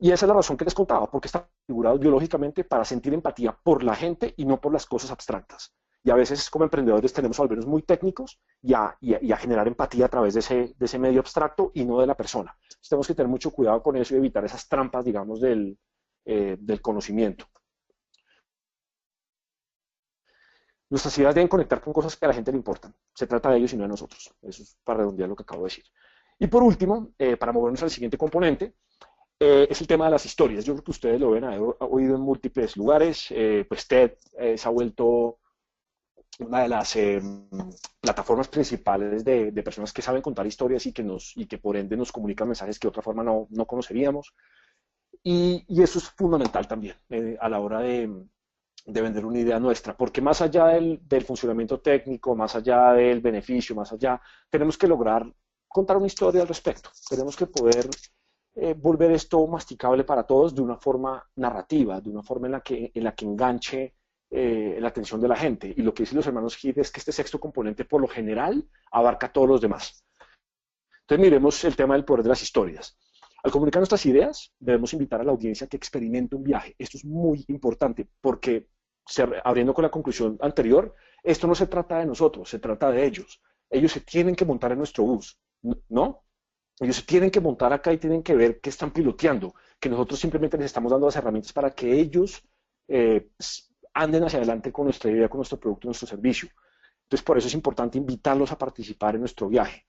Y esa es la razón que les contaba, porque están configurados biológicamente para sentir empatía por la gente y no por las cosas abstractas. Y a veces como emprendedores tenemos que volvernos muy técnicos y a generar empatía a través de ese medio abstracto y no de la persona. Entonces tenemos que tener mucho cuidado con eso y evitar esas trampas, digamos, del conocimiento. Nuestras ideas deben conectar con cosas que a la gente le importan. Se trata de ellos y no de nosotros. Eso es para redondear lo que acabo de decir. Y por último, para movernos al siguiente componente, es el tema de las historias. Yo creo que ustedes lo ven, han oído en múltiples lugares. Pues TED se ha vuelto una de las plataformas principales de personas que saben contar historias y que por ende nos comunican mensajes que de otra forma no conoceríamos. Y eso es fundamental también a la hora de vender una idea nuestra, porque más allá del funcionamiento técnico, más allá del beneficio, más allá, tenemos que lograr contar una historia al respecto. Tenemos que poder volver esto masticable para todos de una forma narrativa, de una forma en la que enganche la atención de la gente. Y lo que dicen los hermanos Heath es que este sexto componente, por lo general, abarca a todos los demás. Entonces, miremos el tema del poder de las historias. Al comunicar nuestras ideas, debemos invitar a la audiencia a que experimente un viaje. Esto es muy importante porque, abriendo con la conclusión anterior, esto no se trata de nosotros, se trata de ellos. Ellos se tienen que montar en nuestro bus, ¿no? Ellos se tienen que montar acá y tienen que ver que están piloteando, que nosotros simplemente les estamos dando las herramientas para que ellos anden hacia adelante con nuestra idea, con nuestro producto, nuestro servicio. Entonces, por eso es importante invitarlos a participar en nuestro viaje.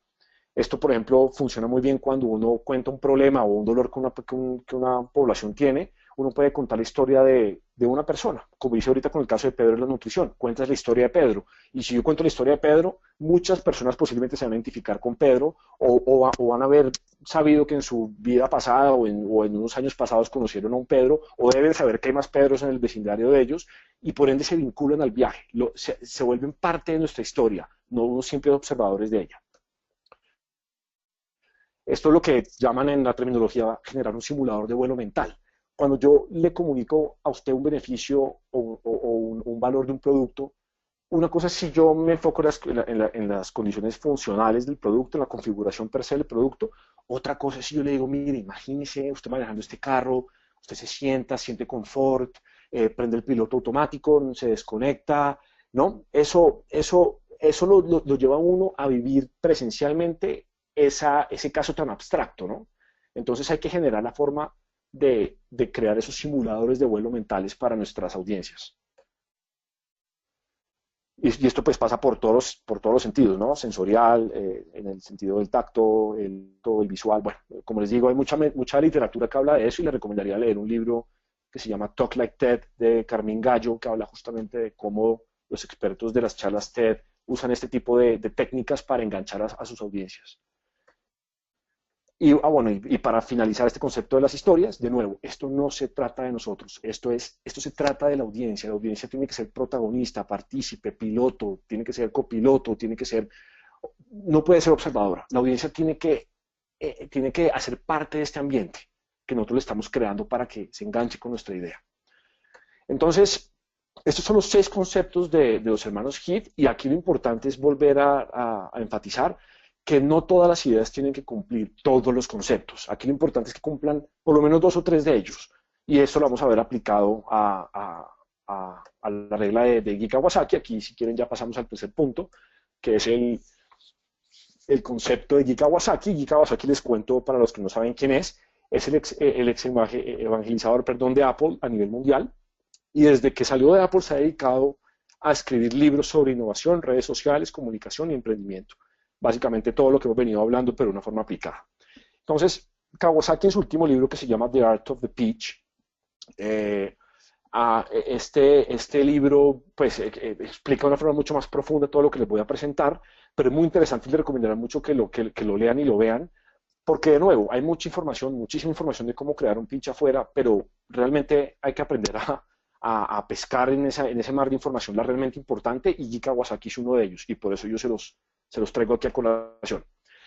Esto, por ejemplo, funciona muy bien cuando uno cuenta un problema o un dolor que una población tiene. Uno puede contar la historia de una persona, como hice ahorita con el caso de Pedro en la nutrición. Cuentas la historia de Pedro. Y si yo cuento la historia de Pedro, muchas personas posiblemente se van a identificar con Pedro o van a haber sabido que en su vida pasada o en unos años pasados conocieron a un Pedro o deben saber que hay más Pedros en el vecindario de ellos y por ende se vinculan al viaje. Se vuelven parte de nuestra historia, no unos simples observadores de ella. Esto es lo que llaman en la terminología generar un simulador de vuelo mental. Cuando yo le comunico a usted un beneficio o un valor de un producto, una cosa es si yo me enfoco en las condiciones funcionales del producto, en la configuración per se del producto. Otra cosa es si yo le digo, mire, imagínese usted manejando este carro, usted se sienta, siente confort, prende el piloto automático, se desconecta, ¿no? Eso lo lleva a uno a vivir presencialmente ese caso tan abstracto, ¿no? Entonces hay que generar la forma de crear esos simuladores de vuelo mentales para nuestras audiencias. Y esto pues pasa por todos los sentidos, ¿no? Sensorial, en el sentido del tacto, todo el visual. Bueno, como les digo, hay mucha literatura que habla de eso y les recomendaría leer un libro que se llama Talk Like TED de Carmín Gallo, que habla justamente de cómo los expertos de las charlas TED usan este tipo de técnicas para enganchar a sus audiencias. Bueno, y para finalizar este concepto de las historias, de nuevo, esto no se trata de nosotros, esto se trata de la audiencia tiene que ser protagonista, partícipe, piloto, tiene que ser copiloto, no puede ser observadora, la audiencia tiene que hacer parte de este ambiente que nosotros le estamos creando para que se enganche con nuestra idea. Entonces, estos son los 6 conceptos de los hermanos Heath, y aquí lo importante es volver a enfatizar que no todas las ideas tienen que cumplir todos los conceptos. Aquí lo importante es que cumplan por lo menos 2 o 3 de ellos. Y esto lo vamos a ver aplicado a la regla de Guy Kawasaki. Aquí, si quieren, ya pasamos al tercer punto, que es el concepto de Guy Kawasaki. Guy Kawasaki, les cuento para los que no saben quién es el ex evangelizador, perdón, de Apple a nivel mundial. Y desde que salió de Apple se ha dedicado a escribir libros sobre innovación, redes sociales, comunicación y emprendimiento. Básicamente todo lo que hemos venido hablando, pero de una forma aplicada. Entonces, Kawasaki, en su último libro, que se llama The Art of the Pitch, este libro pues, explica de una forma mucho más profunda todo lo que les voy a presentar, pero es muy interesante y les recomendaré mucho que lo lean y lo vean, porque de nuevo, hay mucha información, muchísima información de cómo crear un pitch afuera, pero realmente hay que aprender a pescar en ese mar de información la realmente importante, y Guy Kawasaki es uno de ellos, y por eso yo se los traigo aquí a colación.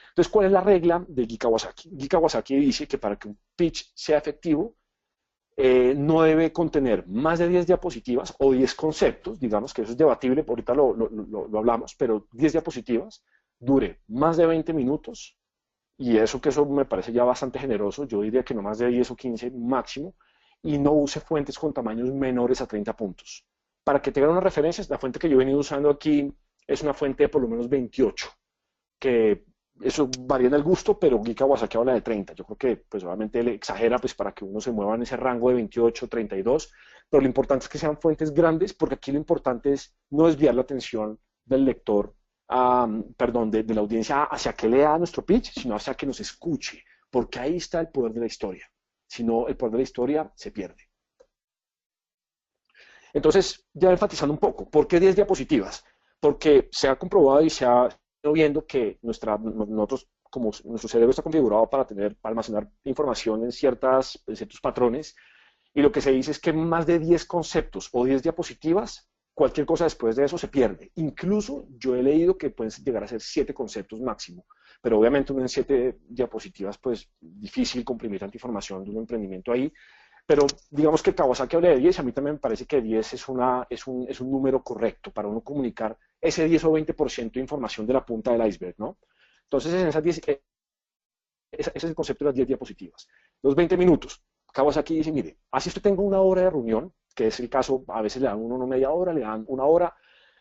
Entonces, ¿cuál es la regla de Guy Kawasaki? Guy Kawasaki dice que para que un pitch sea efectivo, no debe contener más de 10 diapositivas o 10 conceptos, digamos que eso es debatible, ahorita lo hablamos, pero 10 diapositivas, dure más de 20 minutos, y eso me parece ya bastante generoso, yo diría que no más de 10 o 15 máximo, y no use fuentes con tamaños menores a 30 puntos. Para que tengan unas referencias, la fuente que yo he venido usando aquí es una fuente de por lo menos 28, que eso varía en el gusto, pero Guy Kawasaki habla de 30. Yo creo que pues obviamente él exagera pues, para que uno se mueva en ese rango de 28, 32, pero lo importante es que sean fuentes grandes, porque aquí lo importante es no desviar la atención del lector, perdón, de la audiencia hacia que lea nuestro pitch, sino hacia que nos escuche, porque ahí está el poder de la historia. Si no, el poder de la historia se pierde. Entonces, ya enfatizando un poco, ¿por qué 10 diapositivas? Porque se ha comprobado y se ha ido viendo que nosotros, como nuestro cerebro está configurado para almacenar información en ciertos patrones, y lo que se dice es que más de 10 conceptos o 10 diapositivas, cualquier cosa después de eso se pierde. Incluso yo he leído que pueden llegar a ser 7 conceptos máximo, pero obviamente uno en 7 diapositivas, pues difícil comprimir tanta información de un emprendimiento ahí. Pero digamos que Kawasaki habla de 10, a mí también me parece que 10 es un número correcto para uno comunicar ese 10 o 20% de información de la punta del iceberg, ¿no? Entonces, en esas 10, ese es el concepto de las 10 diapositivas. Los 20 minutos. Kawasaki dice, mire, así usted tenga una hora de reunión, que es el caso, a veces le dan uno media hora, le dan una hora,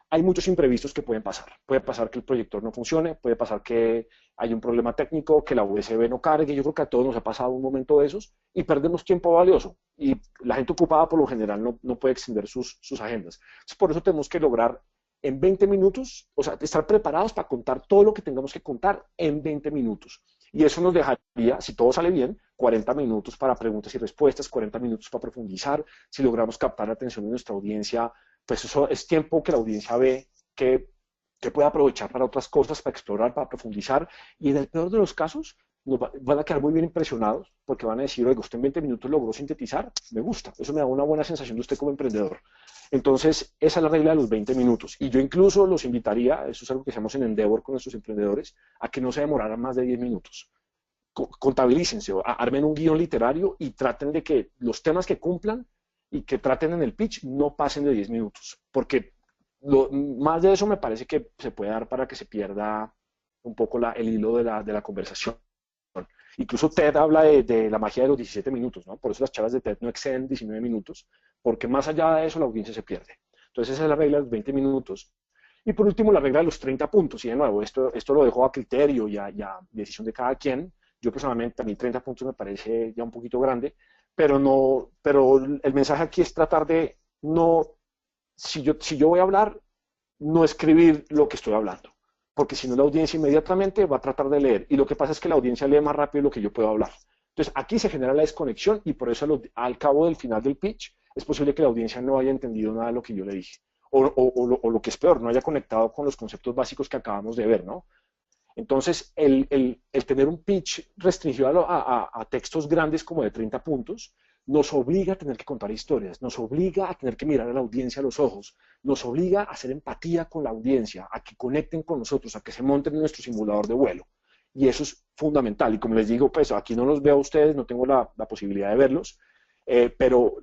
hay muchos imprevistos que pueden pasar. Puede pasar que el proyector no funcione, puede pasar que hay un problema técnico, que la USB no cargue. Yo creo que a todos nos ha pasado un momento de esos y perdemos tiempo valioso. Y la gente ocupada por lo general no puede extender sus agendas. Entonces, por eso tenemos que lograr en 20 minutos, o sea, estar preparados para contar todo lo que tengamos que contar en 20 minutos. Y eso nos dejaría, si todo sale bien, 40 minutos para preguntas y respuestas, 40 minutos para profundizar. Si logramos captar la atención de nuestra audiencia, pues eso es tiempo que la audiencia ve que puede aprovechar para otras cosas, para explorar, para profundizar, y en el peor de los casos van a quedar muy bien impresionados, porque van a decir, oiga, usted en 20 minutos logró sintetizar, me gusta, eso me da una buena sensación de usted como emprendedor. Entonces, esa es la regla de los 20 minutos, y yo incluso los invitaría, eso es algo que hacemos en Endeavor con nuestros emprendedores, a que no se demoraran más de 10 minutos. Contabilícense, armen un guión literario y traten de que los temas que cumplan y que traten en el pitch no pasen de 10 minutos, porque más de eso me parece que se puede dar para que se pierda un poco el hilo de la conversación. Incluso TED habla de la magia de los 17 minutos, ¿no? Por eso las charlas de TED no exceden 19 minutos, porque más allá de eso la audiencia se pierde. Entonces esa es la regla de los 20 minutos. Y por último, la regla de los 30 puntos. Y de nuevo, esto lo dejo a criterio y a decisión de cada quien. Yo personalmente, a mí 30 puntos me parece ya un poquito grande, pero el mensaje aquí es tratar de no, si yo voy a hablar, no escribir lo que estoy hablando, porque si no la audiencia inmediatamente va a tratar de leer, y lo que pasa es que la audiencia lee más rápido de lo que yo puedo hablar. Entonces aquí se genera la desconexión, y por eso al cabo del final del pitch es posible que la audiencia no haya entendido nada de lo que yo le dije, o lo que es peor, no haya conectado con los conceptos básicos que acabamos de ver, ¿no? Entonces, el tener un pitch restringido a textos grandes como de 30 puntos, nos obliga a tener que contar historias, nos obliga a tener que mirar a la audiencia a los ojos, nos obliga a hacer empatía con la audiencia, a que conecten con nosotros, a que se monten en nuestro simulador de vuelo. Y eso es fundamental. Y como les digo, pues aquí no los veo a ustedes, no tengo la posibilidad de verlos, pero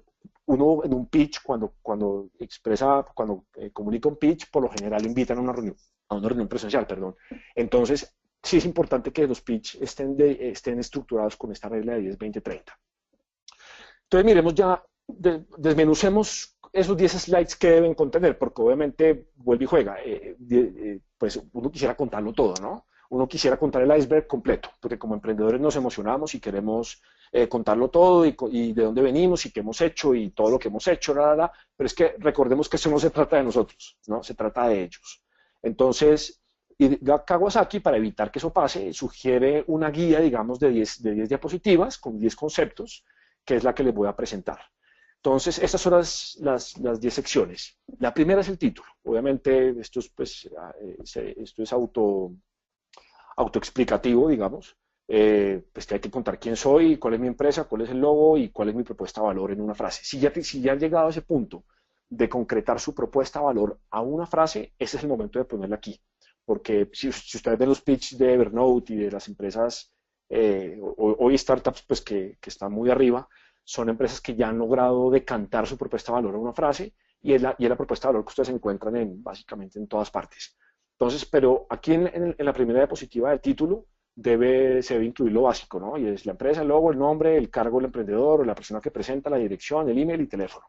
uno en un pitch, cuando expresa, cuando comunica un pitch, por lo general invitan a una reunión presencial, perdón. Entonces, sí es importante que los pitch estén estructurados con esta regla de 10-20-30. Entonces, miremos ya, desmenucemos esos 10 slides que deben contener, porque obviamente vuelve y juega. Pues uno quisiera contarlo todo, ¿no? Uno quisiera contar el iceberg completo, porque como emprendedores nos emocionamos y queremos contarlo todo y de dónde venimos y qué hemos hecho y todo lo que hemos hecho, pero es que recordemos que eso no se trata de nosotros, ¿no? Se trata de ellos. Entonces, Kawasaki, para evitar que eso pase, sugiere una guía, digamos, de 10 diapositivas con 10 conceptos, que es la que les voy a presentar. Entonces, estas son las 10 secciones. La primera es el título. Obviamente, esto es, pues, esto es autoexplicativo, digamos. Pues que hay que contar quién soy, cuál es mi empresa, cuál es el logo y cuál es mi propuesta de valor en una frase. Si ya han llegado a ese punto de concretar su propuesta de valor a una frase, ese es el momento de ponerla aquí. Porque si ustedes ven los pitch de Evernote y de las empresas, hoy startups pues, que están muy arriba, son empresas que ya han logrado decantar su propuesta de valor a una frase y es la propuesta de valor que ustedes encuentran básicamente en todas partes. Entonces, pero aquí en la primera diapositiva del título se debe incluir lo básico, ¿no? Y es la empresa, el logo, el nombre, el cargo del emprendedor o la persona que presenta, la dirección, el email y teléfono.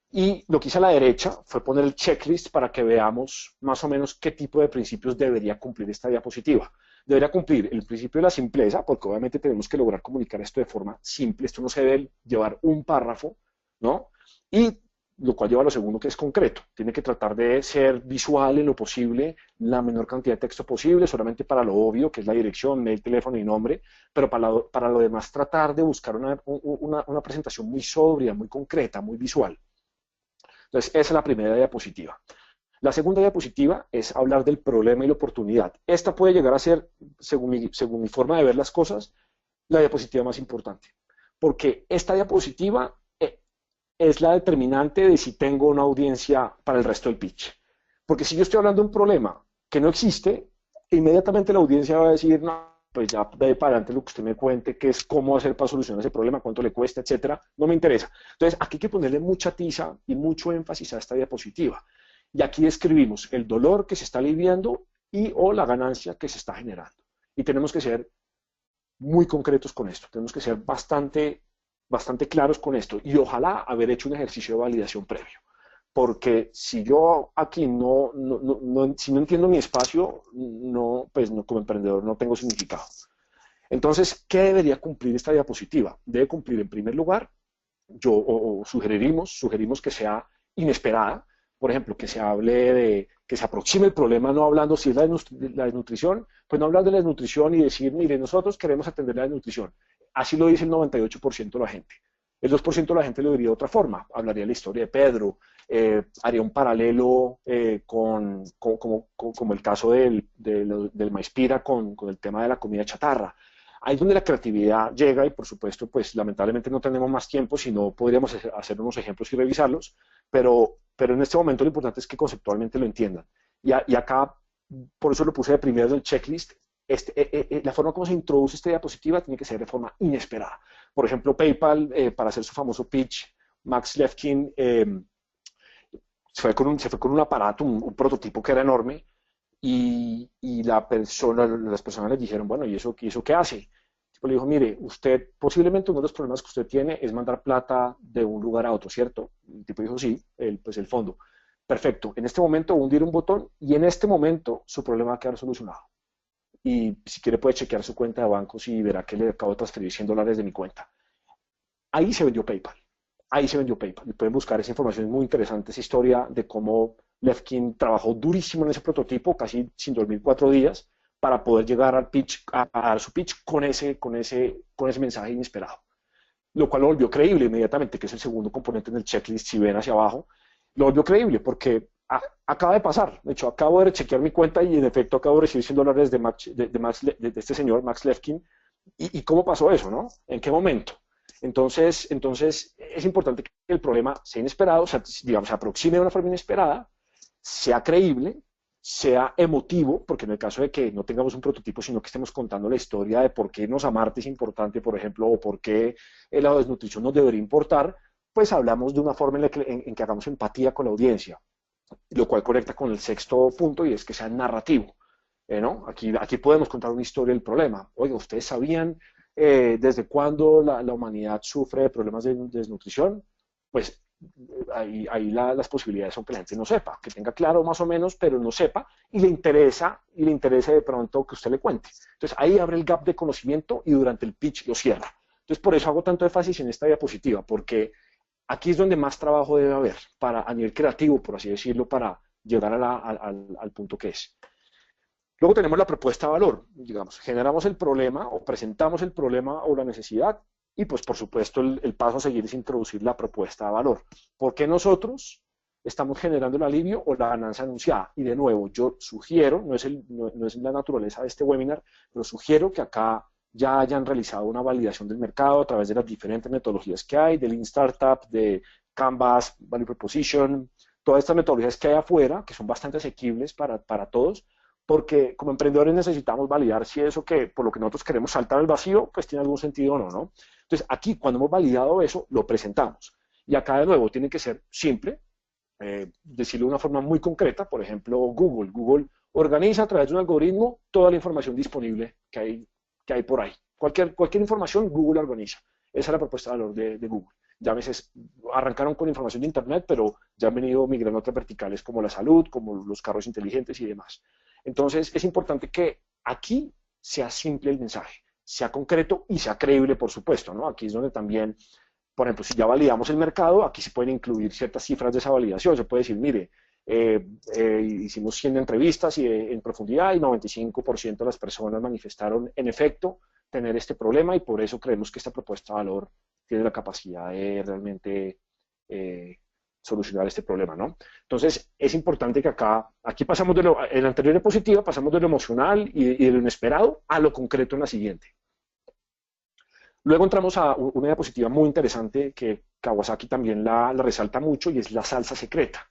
Y lo que hice a la derecha fue poner el checklist para que veamos más o menos qué tipo de principios debería cumplir esta diapositiva. Debería cumplir el principio de la simpleza, porque obviamente tenemos que lograr comunicar esto de forma simple. Esto no se debe llevar un párrafo, ¿no? Y lo cual lleva a lo segundo, que es concreto. Tiene que tratar de ser visual en lo posible, la menor cantidad de texto posible, solamente para lo obvio, que es la dirección, mail, teléfono y nombre, pero para lo demás tratar de buscar una presentación muy sobria, muy concreta, muy visual. Entonces, esa es la primera diapositiva. La segunda diapositiva es hablar del problema y la oportunidad. Esta puede llegar a ser, según mi forma de ver las cosas, la diapositiva más importante, porque esta diapositiva es la determinante de si tengo una audiencia para el resto del pitch. Porque si yo estoy hablando de un problema que no existe, inmediatamente la audiencia va a decir, no, pues ya de para adelante lo que usted me cuente, que es cómo hacer para solucionar ese problema, cuánto le cuesta, etcétera, no me interesa. Entonces, aquí hay que ponerle mucha tiza y mucho énfasis a esta diapositiva. Y aquí describimos el dolor que se está aliviando o la ganancia que se está generando. Y tenemos que ser muy concretos con esto, tenemos que ser bastante claros con esto y ojalá haber hecho un ejercicio de validación previo. Porque si yo aquí si no entiendo mi espacio, pues como emprendedor no tengo significado. Entonces, ¿qué debería cumplir esta diapositiva? Debe cumplir en primer lugar, sugerimos que sea inesperada, por ejemplo, que se hable que se aproxime el problema no hablando si es la desnutrición, pues no hablar de la desnutrición y decir, mire, nosotros queremos atender la desnutrición. Así lo dice el 98% de la gente. El 2% de la gente lo diría de otra forma, hablaría de la historia de Pedro, haría un paralelo como el caso del Maíz-Pira con el tema de la comida chatarra. Ahí es donde la creatividad llega y por supuesto, pues lamentablemente no tenemos más tiempo, si no podríamos hacer unos ejemplos y revisarlos, pero en este momento lo importante es que conceptualmente lo entiendan. Y acá, por eso lo puse de primero en el checklist, la forma como se introduce esta diapositiva tiene que ser de forma inesperada. Por ejemplo, PayPal, para hacer su famoso pitch, Max Levchin se fue con un aparato, un prototipo que era enorme, y las personas le dijeron, bueno, ¿y eso qué hace? El tipo le dijo, mire, usted, posiblemente uno de los problemas que usted tiene es mandar plata de un lugar a otro, ¿cierto? El tipo dijo, sí, pues el fondo. Perfecto, en este momento hundir un botón y en este momento su problema va a quedar solucionado. Y si quiere puede chequear su cuenta de bancos y verá que le acabo de transferir $100 de mi cuenta. Ahí se vendió PayPal. Ahí se vendió PayPal. Y pueden buscar esa información, es muy interesante, esa historia de cómo Levchin trabajó durísimo en ese prototipo, casi sin dormir 4 días, para poder llegar al pitch, a dar su pitch con ese mensaje inesperado. Lo cual lo volvió creíble inmediatamente, que es el segundo componente en el checklist, si ven hacia abajo, lo volvió creíble porque Acaba de pasar. De hecho, acabo de chequear mi cuenta y en efecto acabo de recibir $100 de este señor, Max Levkin. ¿Y cómo pasó eso, no? ¿En qué momento? Entonces es importante que el problema sea inesperado, o sea, digamos, se aproxime de una forma inesperada, sea creíble, sea emotivo, porque en el caso de que no tengamos un prototipo, sino que estemos contando la historia de por qué nos amarte es importante, por ejemplo, o por qué la desnutrición nos debería importar, pues hablamos de una forma en que hagamos empatía con la audiencia, lo cual conecta con el sexto punto y es que sea narrativo. ¿No? Aquí podemos contar una historia del problema. Oiga, ¿ustedes sabían desde cuándo la humanidad sufre de problemas de desnutrición? Pues las posibilidades son que la gente no sepa, que tenga claro más o menos, pero no sepa, y le interese de pronto que usted le cuente. Entonces ahí abre el gap de conocimiento y durante el pitch lo cierra. Entonces por eso hago tanto énfasis en esta diapositiva, porque aquí es donde más trabajo debe haber, a nivel creativo, por así decirlo, para llegar al punto que es. Luego tenemos la propuesta de valor, digamos, generamos el problema o presentamos el problema o la necesidad y pues por supuesto el paso a seguir es introducir la propuesta de valor. ¿Por qué nosotros estamos generando el alivio o la ganancia anunciada? Y de nuevo, yo sugiero, no es la naturaleza de este webinar, pero sugiero que acá ya hayan realizado una validación del mercado a través de las diferentes metodologías que hay, de Lean Startup, de Canvas, Value Proposition, todas estas metodologías que hay afuera, que son bastante asequibles para todos, porque como emprendedores necesitamos validar si eso que por lo que nosotros queremos saltar al vacío, pues tiene algún sentido o no, ¿no? Entonces, aquí cuando hemos validado eso, lo presentamos. Y acá de nuevo tiene que ser simple, decirlo de una forma muy concreta, por ejemplo, Google. Google organiza a través de un algoritmo toda la información disponible que hay por ahí. Cualquier información, Google organiza. Esa es la propuesta de valor de Google. Ya a veces arrancaron con información de Internet, pero ya han venido migrando a otras verticales como la salud, como los carros inteligentes y demás. Entonces, es importante que aquí sea simple el mensaje, sea concreto y sea creíble, por supuesto, ¿no? Aquí es donde también, por ejemplo, si ya validamos el mercado, aquí se pueden incluir ciertas cifras de esa validación. Se puede decir, mire, hicimos 100 entrevistas y en profundidad y 95% de las personas manifestaron en efecto tener este problema y por eso creemos que esta propuesta de valor tiene la capacidad de realmente solucionar este problema, ¿no? Entonces, es importante que aquí pasamos en la anterior diapositiva, pasamos de lo emocional y de lo inesperado a lo concreto en la siguiente. Luego entramos a una diapositiva muy interesante que Kawasaki también la resalta mucho y es la salsa secreta.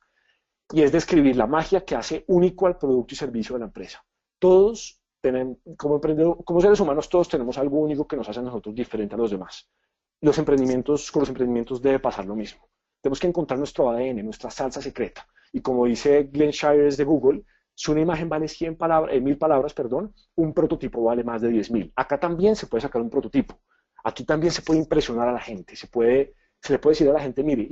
Y es describir la magia que hace único al producto y servicio de la empresa. Todos tenemos, como seres humanos, todos tenemos algo único que nos hace a nosotros diferente a los demás. Con los emprendimientos debe pasar lo mismo. Tenemos que encontrar nuestro ADN, nuestra salsa secreta. Y como dice Glenn Shires de Google, si una imagen vale 1000 palabras, un prototipo vale más de 10.000. Acá también se puede sacar un prototipo. Aquí también se puede impresionar a la gente. Se le puede decir a la gente, mire,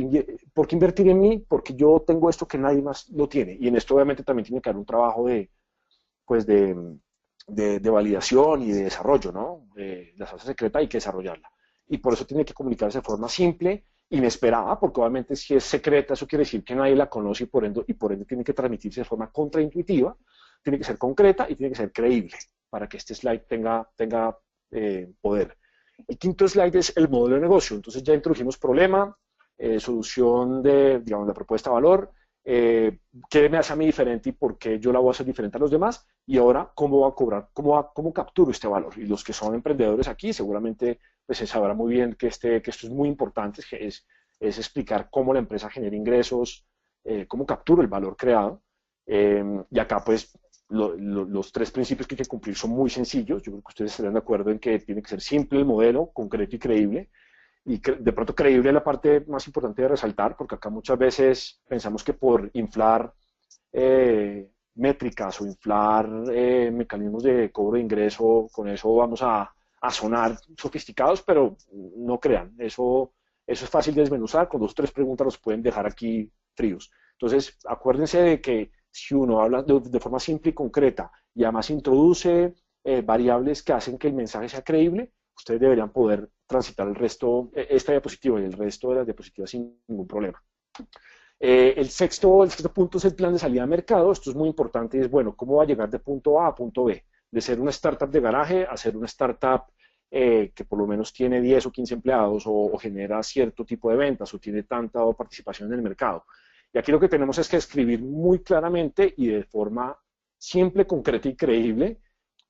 ¿por qué invertir en mí? Porque yo tengo esto que nadie más lo tiene. Y en esto obviamente también tiene que haber un trabajo de validación y de desarrollo, ¿no? La salsa secreta hay que desarrollarla. Y por eso tiene que comunicarse de forma simple, inesperada, porque obviamente si es secreta, eso quiere decir que nadie la conoce y por ende tiene que transmitirse de forma contraintuitiva, tiene que ser concreta y tiene que ser creíble para que este slide tenga poder. El quinto slide es el modelo de negocio. Entonces ya introdujimos problema, solución digamos, la propuesta de valor, qué me hace a mí diferente y por qué yo la voy a hacer diferente a los demás, y ahora cómo va a cobrar, cómo capturo este valor. Y los que son emprendedores aquí seguramente pues se sabrá muy bien que esto es muy importante, que es explicar cómo la empresa genera ingresos, cómo capturo el valor creado. Y acá pues los tres principios que hay que cumplir son muy sencillos. Yo creo que ustedes estarán de acuerdo en que tiene que ser simple el modelo, concreto y creíble. Y de pronto creíble es la parte más importante de resaltar, porque acá muchas veces pensamos que por inflar métricas o inflar mecanismos de cobro de ingreso, con eso vamos a sonar sofisticados, pero no crean, eso es fácil de desmenuzar, con 2 o 3 preguntas los pueden dejar aquí fríos. Entonces, acuérdense de que si uno habla de forma simple y concreta y además introduce variables que hacen que el mensaje sea creíble, ustedes deberían poder transitar esta diapositiva y el resto de las diapositivas sin ningún problema. El sexto punto es el plan de salida a mercado. Esto es muy importante y es, bueno, ¿cómo va a llegar de punto A a punto B? De ser una startup de garaje a ser una startup que por lo menos tiene 10 o 15 empleados o genera cierto tipo de ventas o tiene tanta participación en el mercado. Y aquí lo que tenemos es que escribir muy claramente y de forma simple, concreta y creíble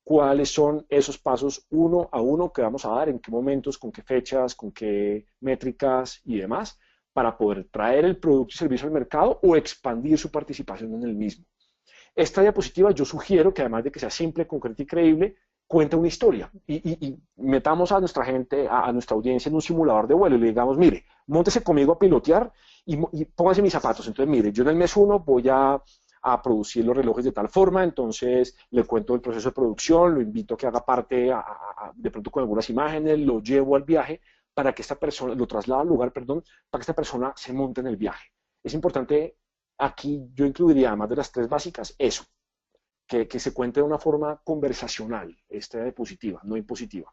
cuáles son esos pasos uno a uno que vamos a dar, en qué momentos, con qué fechas, con qué métricas y demás, para poder traer el producto y servicio al mercado o expandir su participación en el mismo. Esta diapositiva yo sugiero que además de que sea simple, concreta y creíble, cuente una historia y metamos a nuestra gente, a nuestra audiencia en un simulador de vuelo y le digamos, mire, móntese conmigo a pilotear y póngase mis zapatos. Entonces, mire, yo en el mes 1 voy a producir los relojes de tal forma, entonces le cuento el proceso de producción, lo invito a que haga parte de pronto con algunas imágenes, lo llevo al viaje para que esta persona, lo traslado al lugar, perdón, para que esta persona se monte en el viaje. Es importante, aquí yo incluiría, además de las tres básicas, eso, que se cuente de una forma conversacional, esta diapositiva, no impositiva.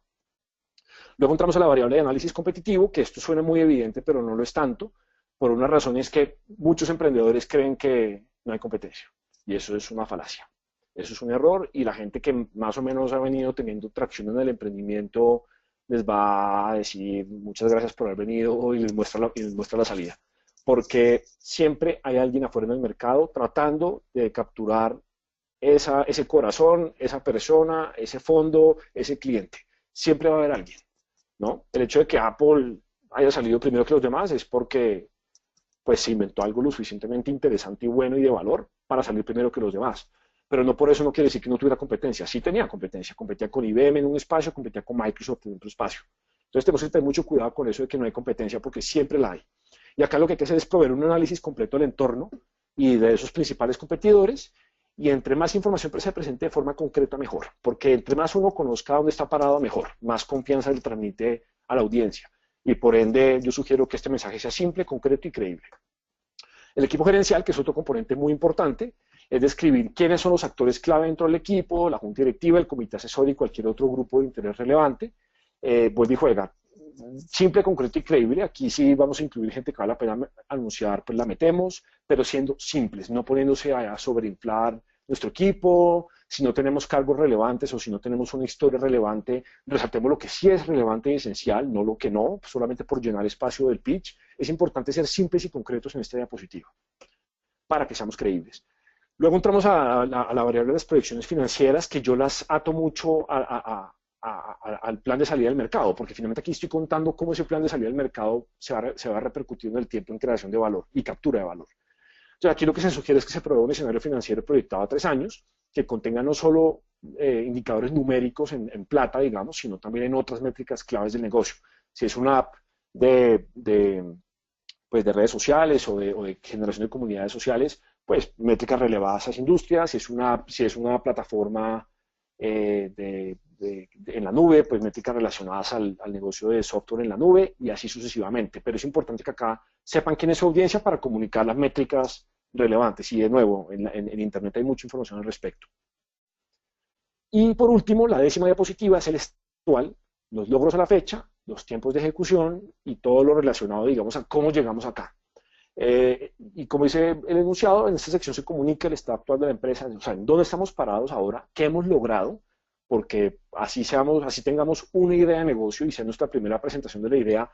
Luego entramos a la variable de análisis competitivo, que esto suena muy evidente, pero no lo es tanto, por una razón es que muchos emprendedores creen que no hay competencia, y eso es una falacia. Eso es un error, y la gente que más o menos ha venido teniendo tracción en el emprendimiento les va a decir muchas gracias por haber venido y les muestra la salida. Porque siempre hay alguien afuera en el mercado tratando de capturar ese corazón, esa persona, ese fondo, ese cliente. Siempre va a haber alguien, ¿no? El hecho de que Apple haya salido primero que los demás es porque pues se inventó algo lo suficientemente interesante y bueno y de valor para salir primero que los demás. Pero no por eso no quiere decir que no tuviera competencia. Sí tenía competencia. Competía con IBM en un espacio, competía con Microsoft en otro espacio. Entonces tenemos que tener mucho cuidado con eso de que no hay competencia porque siempre la hay. Y acá lo que hay que hacer es proveer un análisis completo del entorno y de esos principales competidores, y entre más información se presente de forma concreta, mejor, porque entre más uno conozca dónde está parado, mejor, más confianza le transmite a la audiencia, y por ende yo sugiero que este mensaje sea simple, concreto y creíble. El equipo gerencial, que es otro componente muy importante, es describir quiénes son los actores clave dentro del equipo, la junta directiva, el comité asesor y cualquier otro grupo de interés relevante. Vuelve y juega. Simple, concreto y creíble. Aquí sí vamos a incluir gente que vale la pena anunciar, pues la metemos, pero siendo simples, no poniéndose a sobreinflar nuestro equipo. Si no tenemos cargos relevantes o si no tenemos una historia relevante, resaltemos lo que sí es relevante y esencial, no lo que no, solamente por llenar espacio del pitch. Es importante ser simples y concretos en esta diapositiva para que seamos creíbles. Luego entramos a la variable de las proyecciones financieras, que yo las ato mucho al plan de salida del mercado, porque finalmente aquí estoy contando cómo ese plan de salida del mercado se va a repercutir en el tiempo en creación de valor y captura de valor. Entonces, aquí lo que se sugiere es que se pruebe un escenario financiero proyectado a 3 años, que contenga no solo indicadores numéricos en plata, digamos, sino también en otras métricas claves del negocio. Si es una app pues de redes sociales o de generación de comunidades sociales, pues métricas relevadas a esas industrias. Si es una plataforma en la nube, pues métricas relacionadas al negocio de software en la nube y así sucesivamente. Pero es importante que acá sepan quién es su audiencia para comunicar las métricas relevantes. Y de nuevo, en Internet hay mucha información al respecto. Y por último, la 10ª diapositiva es el actual, los logros a la fecha, los tiempos de ejecución y todo lo relacionado, digamos, a cómo llegamos acá. Y como dice el enunciado, en esta sección se comunica el estado actual de la empresa, o sea, en dónde estamos parados ahora, qué hemos logrado, porque así tengamos una idea de negocio y sea nuestra primera presentación de la idea,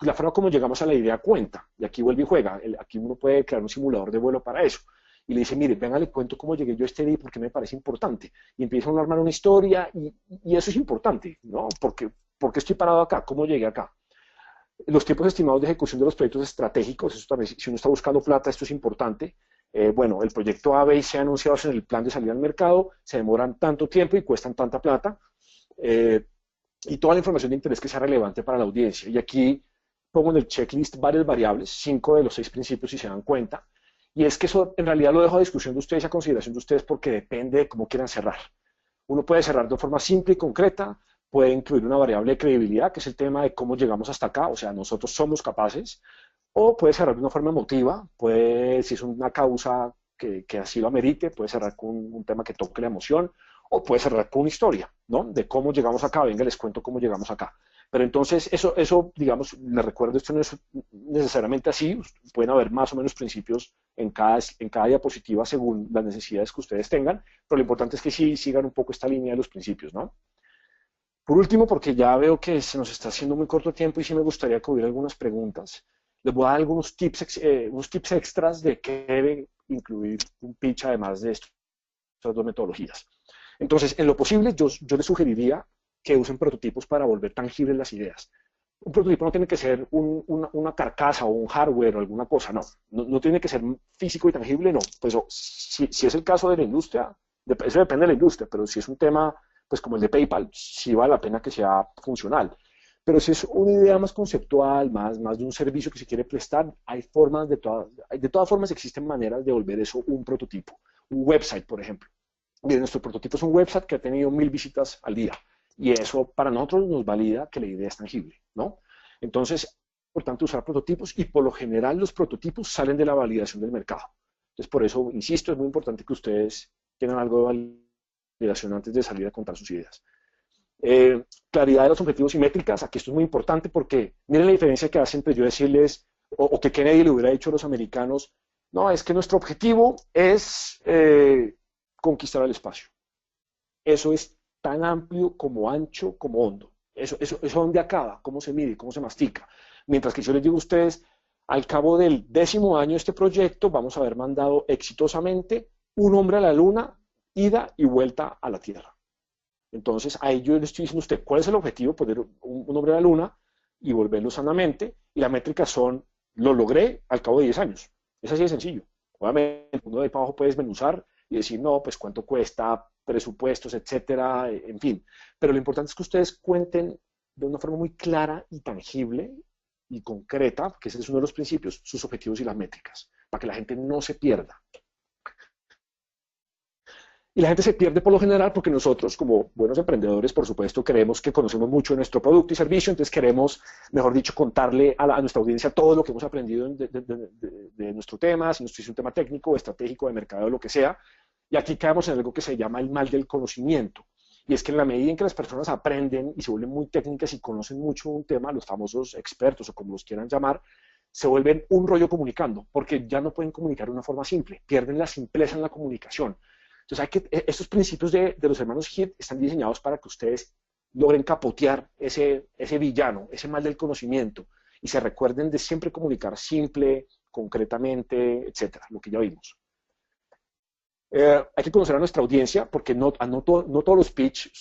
la forma como llegamos a la idea cuenta, y aquí vuelve y juega, aquí uno puede crear un simulador de vuelo para eso, y le dice, mire, venga, le cuento cómo llegué yo a este día porque me parece importante, y empieza a armar una historia, y eso es importante, ¿no? Porque estoy parado acá, cómo llegué acá. Los tiempos estimados de ejecución de los proyectos estratégicos, eso también, si uno está buscando plata, esto es importante. Bueno, el proyecto A, B y C anunciados en el plan de salida al mercado se demoran tanto tiempo y cuestan tanta plata, y toda la información de interés que sea relevante para la audiencia. Y aquí pongo en el checklist varias variables, 5 de los 6 principios si se dan cuenta, y es que eso en realidad lo dejo a discusión de ustedes y a consideración de ustedes porque depende de cómo quieran cerrar. Uno puede cerrar de forma simple y concreta, puede incluir una variable de credibilidad, que es el tema de cómo llegamos hasta acá, o sea, nosotros somos capaces, o puede cerrar de una forma emotiva, si es una causa que así lo amerite, puede cerrar con un tema que toque la emoción, o puede cerrar con una historia, ¿no? De cómo llegamos acá, venga, les cuento cómo llegamos acá. Pero entonces, eso digamos, les recuerdo, esto no es necesariamente así, pueden haber más o menos principios en cada diapositiva según las necesidades que ustedes tengan, pero lo importante es que sí sigan un poco esta línea de los principios, ¿no? Por último, porque ya veo que se nos está haciendo muy corto tiempo y sí me gustaría que hubiera algunas preguntas, les voy a dar unos tips extras de qué debe incluir un pitch además de estas dos metodologías. Entonces, en lo posible, yo les sugeriría que usen prototipos para volver tangibles las ideas. Un prototipo no tiene que ser una carcasa o un hardware o alguna cosa, no tiene que ser físico y tangible, no. Pues si es el caso de la industria, eso depende de la industria, pero si es un tema pues como el de PayPal, sí vale la pena que sea funcional. Pero si es una idea más conceptual, más de un servicio que se quiere prestar, hay formas de todas formas existen maneras de volver eso un prototipo. Un website, por ejemplo. Bien, nuestro prototipo es un website que ha tenido 1000 visitas al día. Y eso para nosotros nos valida que la idea es tangible, ¿no? Entonces, es importante usar prototipos y por lo general los prototipos salen de la validación del mercado. Entonces, por eso, insisto, es muy importante que ustedes tengan algo de validación antes de salir a contar sus ideas. Claridad de los objetivos y métricas, aquí esto es muy importante porque miren la diferencia que hace entre yo decirles, o que Kennedy le hubiera dicho a los americanos, no, es que nuestro objetivo es conquistar el espacio. Eso es tan amplio como ancho como hondo. Eso dónde acaba, cómo se mide, cómo se mastica. Mientras que yo les digo a ustedes, al cabo del 10º año de este proyecto, vamos a haber mandado exitosamente un hombre a la luna, ida y vuelta a la Tierra. Entonces, ahí yo le estoy diciendo a usted, ¿cuál es el objetivo? Poner un hombre a la luna y volverlo sanamente. Y las métricas son, lo logré al cabo de 10 años. Es así de sencillo. Obviamente, uno de ahí para abajo puede desmenuzar y decir, no, pues cuánto cuesta, presupuestos, etcétera, en fin. Pero lo importante es que ustedes cuenten de una forma muy clara y tangible y concreta, que ese es uno de los principios, sus objetivos y las métricas, para que la gente no se pierda. Y la gente se pierde por lo general porque nosotros, como buenos emprendedores, por supuesto, creemos que conocemos mucho de nuestro producto y servicio, entonces queremos, mejor dicho, contarle a nuestra audiencia todo lo que hemos aprendido de nuestro tema, si es un tema técnico, estratégico, de mercado, lo que sea. Y aquí caemos en algo que se llama el mal del conocimiento. Y es que en la medida en que las personas aprenden y se vuelven muy técnicas y conocen mucho un tema, los famosos expertos o como los quieran llamar, se vuelven un rollo comunicando, porque ya no pueden comunicar de una forma simple, pierden la simpleza en la comunicación. Entonces, estos principios de los hermanos Heath están diseñados para que ustedes logren capotear ese villano, ese mal del conocimiento, y se recuerden de siempre comunicar simple, concretamente, etcétera, lo que ya vimos. Hay que conocer a nuestra audiencia, porque no todos los pitch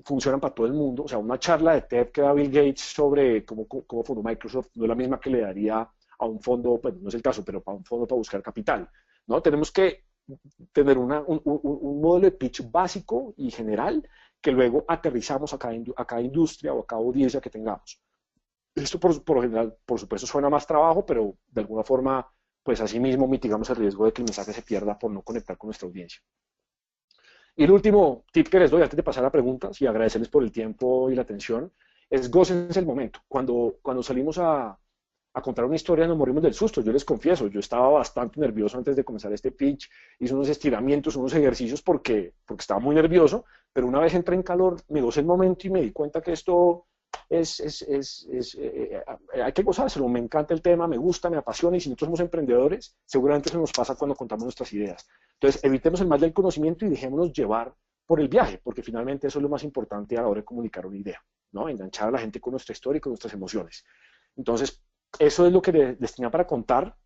funcionan para todo el mundo. O sea, una charla de TED que da Bill Gates sobre cómo fundó Microsoft no es la misma que le daría a un fondo, pues no es el caso, pero para un fondo para buscar capital, ¿no? Tenemos que tener un modelo de pitch básico y general que luego aterrizamos a cada industria o a cada audiencia que tengamos. Esto por lo general, por supuesto, suena más trabajo, pero de alguna forma, pues así mismo mitigamos el riesgo de que el mensaje se pierda por no conectar con nuestra audiencia. Y el último tip que les doy antes de pasar a preguntas y agradecerles por el tiempo y la atención es gócense el momento. Cuando salimos a contar una historia nos morimos del susto, yo les confieso, yo estaba bastante nervioso antes de comenzar este pitch, hice unos estiramientos, unos ejercicios porque estaba muy nervioso, pero una vez entré en calor, me gocé el momento y me di cuenta que esto hay que gozárselo, me encanta el tema, me gusta, me apasiona y si nosotros somos emprendedores, seguramente eso nos pasa cuando contamos nuestras ideas. Entonces, evitemos el mal del conocimiento y dejémonos llevar por el viaje, porque finalmente eso es lo más importante a la hora de comunicar una idea, ¿no? Enganchar a la gente con nuestra historia y con nuestras emociones. Entonces, eso es lo que les tenía para contar.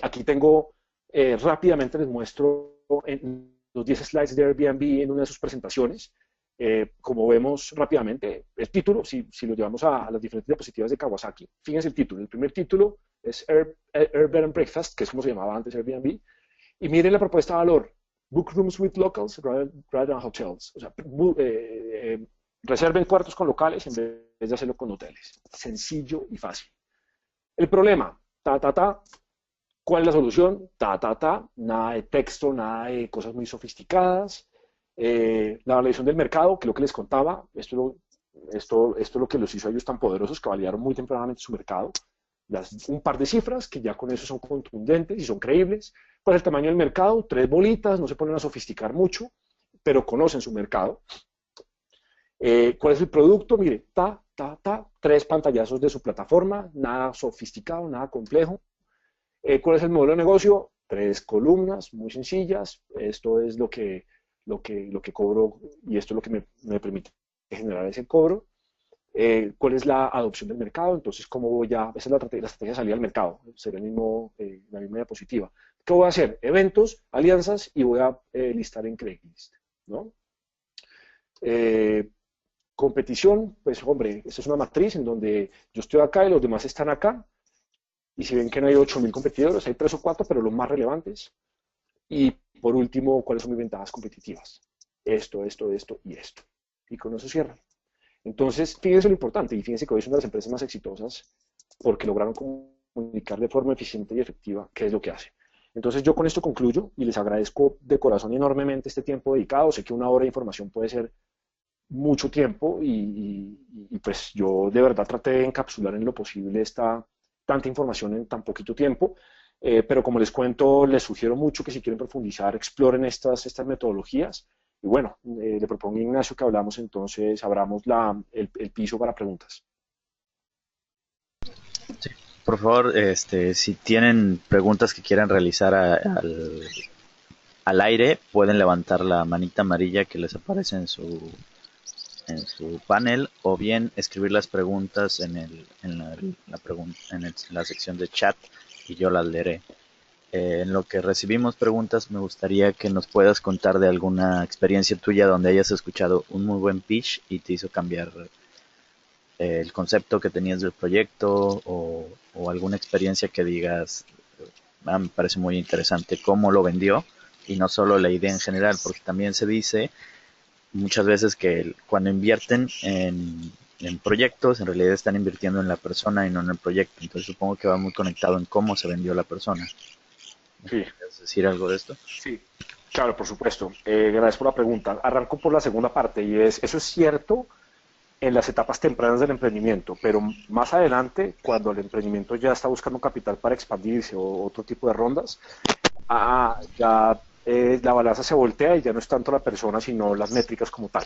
Aquí tengo, rápidamente les muestro en los 10 slides de Airbnb en una de sus presentaciones. Como vemos rápidamente, el título, si lo llevamos a las diferentes diapositivas de Kawasaki, fíjense el título. El primer título es Bed and Breakfast, que es como se llamaba antes Airbnb. Y miren la propuesta de valor. Book rooms with locals rather than hotels. O sea, reserven cuartos con locales en vez de hacerlo con hoteles. Sencillo y fácil. El problema, ¿cuál es la solución? Nada de texto, nada de cosas muy sofisticadas. La validación del mercado, que es lo que les contaba, esto es lo que los hizo a ellos tan poderosos, que validaron muy tempranamente su mercado. Un par de cifras que ya con eso son contundentes y son creíbles. ¿Cuál es el tamaño del mercado? 3 bolitas, no se ponen a sofisticar mucho, pero conocen su mercado. ¿Cuál es el producto? Mire, 3 pantallazos de su plataforma, nada sofisticado, nada complejo. ¿Cuál es el modelo de negocio? 3 columnas muy sencillas. Esto es lo que cobro y esto es lo que me permite generar ese cobro. cuál es la adopción del mercado, entonces cómo voy a, esa es la estrategia de salida al mercado, sería el mismo, la misma diapositiva. ¿Qué voy a hacer? Eventos, alianzas y voy a listar en Craigslist, ¿no? Eh, competición, pues hombre, esta es una matriz en donde yo estoy acá y los demás están acá, y si ven que no hay 8.000 competidores, hay 3 o 4, pero los más relevantes. Y por último, ¿cuáles son mis ventajas competitivas? Esto y esto. Y con eso cierran. Entonces, fíjense lo importante, y fíjense que hoy es una de las empresas más exitosas porque lograron comunicar de forma eficiente y efectiva qué es lo que hace. Entonces, yo con esto concluyo y les agradezco de corazón enormemente este tiempo dedicado. Sé que una hora de información puede ser mucho tiempo y pues yo de verdad traté de encapsular en lo posible tanta información en tan poquito tiempo. Pero como les cuento, les sugiero mucho que si quieren profundizar, exploren estas metodologías. Y bueno, le propongo a Ignacio que hablamos entonces, abramos el piso para preguntas. Sí. Por favor, si tienen preguntas que quieran realizar al aire, pueden levantar la manita amarilla que les aparece en su panel, o bien escribir las preguntas en la sección de chat y yo las leeré. En lo que recibimos preguntas, me gustaría que nos puedas contar de alguna experiencia tuya donde hayas escuchado un muy buen pitch y te hizo cambiar el concepto que tenías del proyecto, o alguna experiencia que digas, me parece muy interesante cómo lo vendió y no solo la idea en general, porque también se dice muchas veces que cuando invierten en proyectos, en realidad están invirtiendo en la persona y no en el proyecto. Entonces supongo que va muy conectado en cómo se vendió la persona. ¿Me Sí, podrías decir algo de esto? sí, claro, por supuesto. Gracias por la pregunta. Arranco por la segunda parte y eso es cierto en las etapas tempranas del emprendimiento, pero más adelante, cuando el emprendimiento ya está buscando capital para expandirse o otro tipo de rondas, ya la balanza se voltea y ya no es tanto la persona, sino las métricas como tal.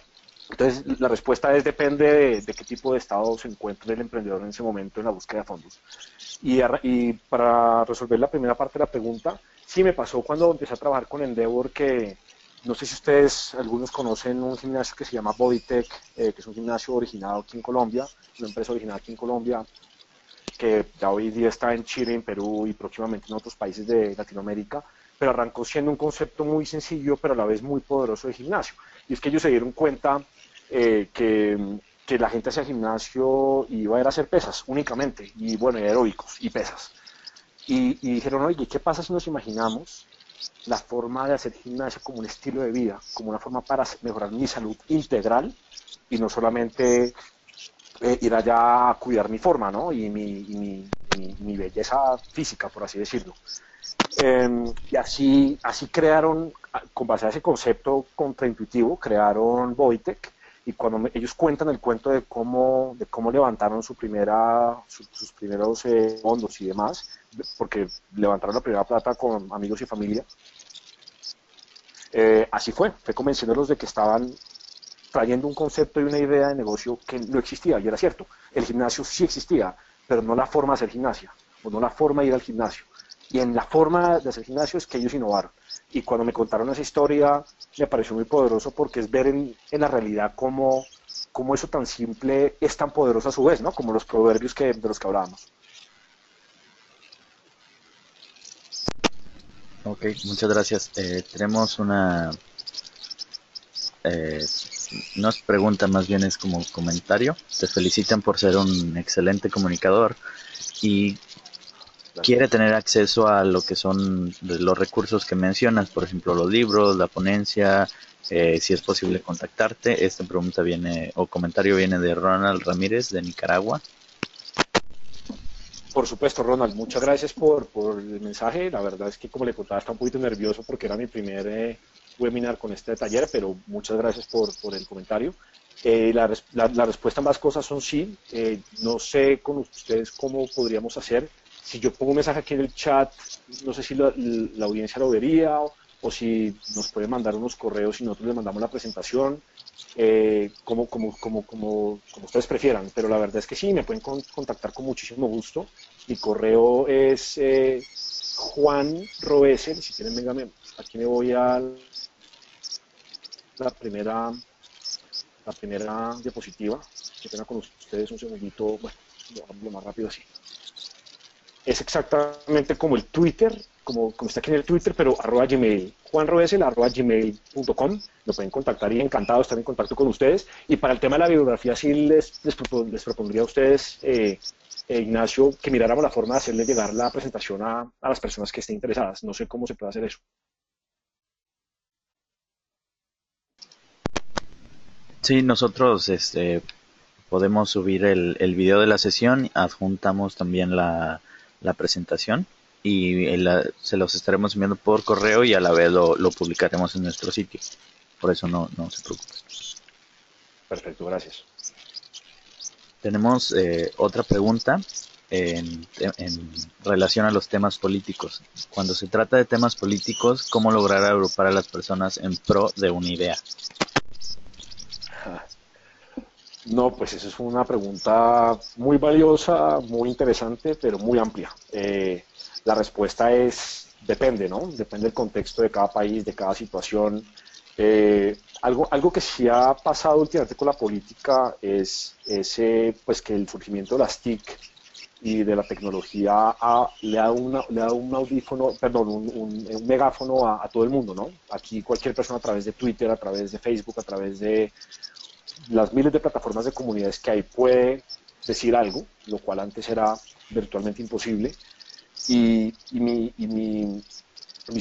Entonces, la respuesta es depende de qué tipo de estado se encuentre el emprendedor en ese momento en la búsqueda de fondos. Y para resolver la primera parte de la pregunta, sí me pasó cuando empecé a trabajar con Endeavor que no sé si ustedes, algunos conocen un gimnasio que se llama Bodytech, que es un gimnasio originado aquí en Colombia, una empresa originada aquí en Colombia, que ya hoy día está en Chile, en Perú y próximamente en otros países de Latinoamérica, pero arrancó siendo un concepto muy sencillo, pero a la vez muy poderoso de gimnasio. Y es que ellos se dieron cuenta que la gente hacía gimnasio y iba a ir a hacer pesas únicamente, y bueno, aeróbicos y pesas. Y dijeron, oye, ¿qué pasa si nos imaginamos la forma de hacer gimnasia como un estilo de vida, como una forma para mejorar mi salud integral y no solamente ir allá a cuidar mi forma, ¿no? Y mi belleza física, por así decirlo. Y así crearon, con base a ese concepto contraintuitivo, crearon Bodytech. Y cuando ellos cuentan el cuento de cómo levantaron sus primeros fondos y demás, porque levantaron la primera plata con amigos y familia, así fue convenciéndolos de que estaban trayendo un concepto y una idea de negocio que no existía, y era cierto, el gimnasio sí existía, pero no la forma de hacer gimnasia, o no la forma de ir al gimnasio. Y en la forma de hacer gimnasio es que ellos innovaron. Y cuando me contaron esa historia, me pareció muy poderoso porque es ver en la realidad cómo eso tan simple es tan poderoso a su vez, ¿no? Como los proverbios de los que hablábamos. Ok, muchas gracias. Tenemos eh, no es pregunta, más bien es como comentario. Te felicitan por ser un excelente comunicador y quiere Gracias. tener acceso a lo que son los recursos que mencionas, por ejemplo, los libros, la ponencia, si es posible Sí. contactarte. Esta pregunta viene, o comentario viene de Ronald Ramírez de Nicaragua. Por supuesto, Ronald, muchas gracias por el mensaje. La verdad es que, como le contaba, estaba un poquito nervioso porque era mi primer webinar con este taller, pero muchas gracias por el comentario. La respuesta a ambas cosas son sí. No sé con ustedes cómo podríamos hacer. Si yo pongo un mensaje aquí en el chat, no sé si la audiencia lo vería o si nos pueden mandar unos correos y nosotros les mandamos la presentación. Como ustedes prefieran, pero la verdad es que sí, me pueden contactar con muchísimo gusto. Mi correo es Juan Roesel. Si quieren, vengan, aquí me voy a la primera, la primera diapositiva. qué pena con ustedes un segundito, bueno, lo hago lo más rápido así. Es exactamente como el Twitter, como está aquí en el Twitter, pero arroba Gmail. juanroesel@gmail.com. Me pueden contactar y encantado de estar en contacto con ustedes. Y para el tema de la bibliografía, sí les propondría a ustedes, Ignacio, que miráramos la forma de hacerle llegar la presentación a las personas que estén interesadas. No sé cómo se puede hacer eso. Sí, nosotros podemos subir el video de la sesión, adjuntamos también la presentación y se los estaremos enviando por correo y a la vez lo publicaremos en nuestro sitio. Por eso no se preocupen. Perfecto, gracias. Tenemos otra pregunta en relación a los temas políticos. Cuando se trata de temas políticos, ¿cómo lograr agrupar a las personas en pro de una idea? No, pues esa es una pregunta muy valiosa, muy interesante, pero muy amplia. La respuesta es depende, ¿no? Depende del contexto de cada país, de cada situación. Algo que sí ha pasado últimamente con la política es pues que el surgimiento de las TIC y de la tecnología le da un audífono, perdón, un megáfono a todo el mundo, ¿no? Aquí cualquier persona a través de Twitter, a través de Facebook, a través de las miles de plataformas de comunidades que hay puede decir algo, lo cual antes era virtualmente imposible. Mi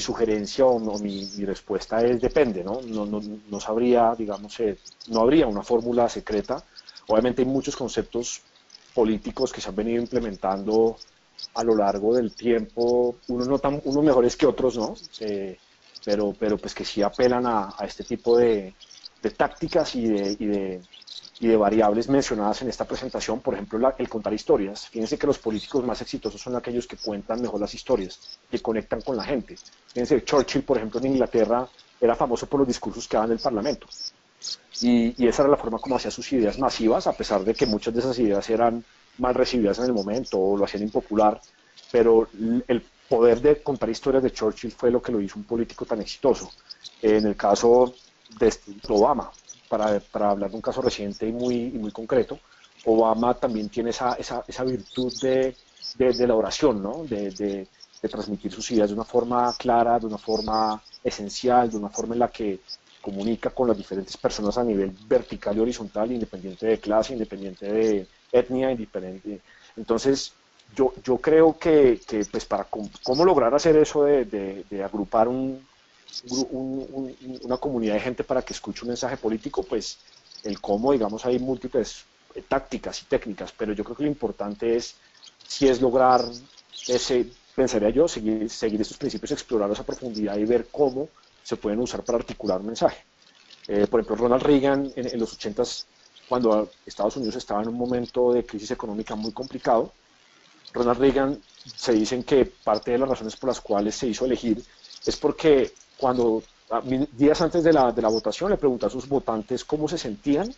sugerencia mi respuesta es depende, ¿no? No sabría, digamos, no habría una fórmula secreta. Obviamente hay muchos conceptos políticos que se han venido implementando a lo largo del tiempo, unos mejores que otros, ¿no? Pero pues que sí apelan a este tipo de tácticas y de variables mencionadas en esta presentación, por ejemplo, el contar historias. Fíjense que los políticos más exitosos son aquellos que cuentan mejor las historias, que conectan con la gente. Fíjense, Churchill, por ejemplo, en Inglaterra, era famoso por los discursos que daba en el Parlamento. Y esa era la forma como hacía sus ideas masivas, a pesar de que muchas de esas ideas eran mal recibidas en el momento o lo hacían impopular, pero el poder de contar historias de Churchill fue lo que lo hizo un político tan exitoso. En el caso de Obama, para hablar de un caso reciente y muy concreto, Obama también tiene esa virtud de la oración, ¿no? De transmitir sus ideas de una forma clara, de una forma esencial, de una forma en la que comunica con las diferentes personas a nivel vertical y horizontal, independiente de clase, independiente de etnia, independiente. Entonces, yo creo que pues para cómo lograr hacer eso de agrupar una comunidad de gente para que escuche un mensaje político, pues el cómo, digamos, hay múltiples tácticas y técnicas, pero yo creo que lo importante es si es lograr pensaría yo, seguir estos principios, explorarlos a profundidad y ver cómo se pueden usar para articular un mensaje. Por ejemplo, Ronald Reagan en los 80s, cuando Estados Unidos estaba en un momento de crisis económica muy complicado, Ronald Reagan se dicen que parte de las razones por las cuales se hizo elegir es porque cuando días antes de la votación le preguntó a sus votantes cómo se sentían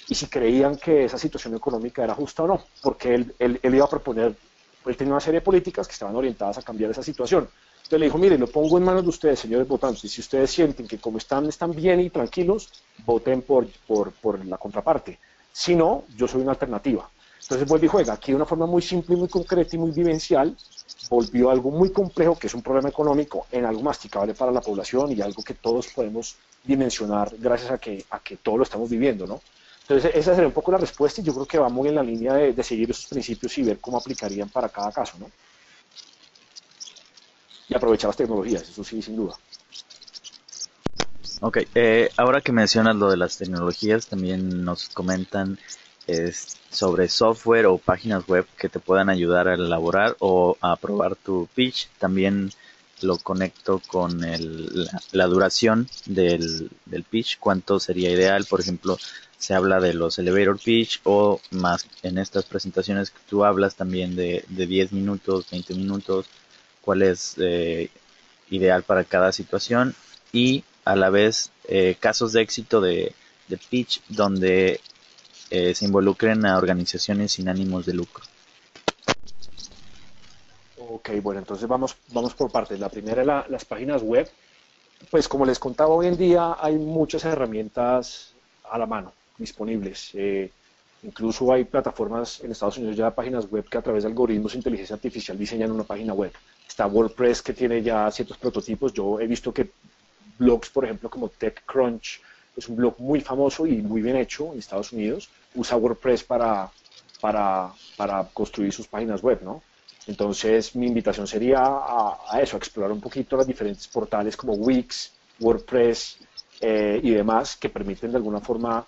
y si creían que esa situación económica era justa o no, porque él iba a proponer, él tenía una serie de políticas que estaban orientadas a cambiar esa situación. Entonces le dijo, mire, lo pongo en manos de ustedes, señores votantes, y si ustedes sienten que como están bien y tranquilos, voten por la contraparte. Si no, yo soy una alternativa. Entonces vuelve y juega. Aquí de una forma muy simple y muy concreta y muy vivencial, volvió algo muy complejo, que es un problema económico, en algo masticable para la población y algo que todos podemos dimensionar gracias a que todo lo estamos viviendo, ¿no? Entonces esa sería un poco la respuesta y yo creo que va muy en la línea de seguir esos principios y ver cómo aplicarían para cada caso, ¿no? Y aprovechar las tecnologías, eso sí, sin duda. Ok, ahora que mencionas lo de las tecnologías, también nos comentan sobre software o páginas web que te puedan ayudar a elaborar o a probar tu pitch. También lo conecto con la duración del pitch, cuánto sería ideal. Por ejemplo, se habla de los elevator pitch o más en estas presentaciones que tú hablas también de 10 minutos, 20 minutos, cuál es ideal para cada situación y a la vez casos de éxito de pitch donde se involucren a organizaciones sin ánimos de lucro. Ok, bueno, entonces vamos por partes. La primera, las páginas web. Pues como les contaba, hoy en día hay muchas herramientas a la mano, disponibles. Incluso hay plataformas en Estados Unidos ya páginas web que a través de algoritmos de inteligencia artificial diseñan una página web. Está WordPress que tiene ya ciertos prototipos. Yo he visto que blogs, por ejemplo, como TechCrunch, es un blog muy famoso y muy bien hecho en Estados Unidos, usa WordPress para construir sus páginas web, ¿no? Entonces, mi invitación sería a eso, a explorar un poquito los diferentes portales como Wix, WordPress y demás, que permiten de alguna forma,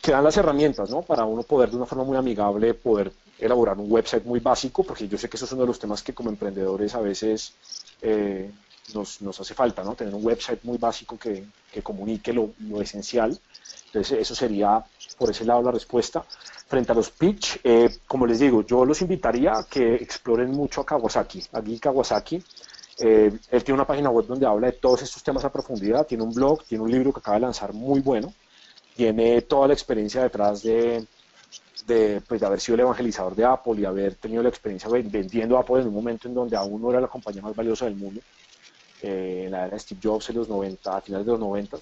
que dan las herramientas, ¿no? Para uno poder de una forma muy amigable poder elaborar un website muy básico, porque yo sé que eso es uno de los temas que como emprendedores a veces eh, nos hace falta, ¿no? Tener un website muy básico que comunique lo esencial. Entonces, eso sería por ese lado la respuesta. Frente a los pitch, como les digo, yo los invitaría a que exploren mucho a Kawasaki. Aquí Kawasaki, él tiene una página web donde habla de todos estos temas a profundidad, tiene un blog, tiene un libro que acaba de lanzar muy bueno, tiene toda la experiencia detrás pues, de haber sido el evangelizador de Apple y haber tenido la experiencia vendiendo Apple en un momento en donde aún no era la compañía más valiosa del mundo, en la era de Steve Jobs en los 90, a finales de los 90.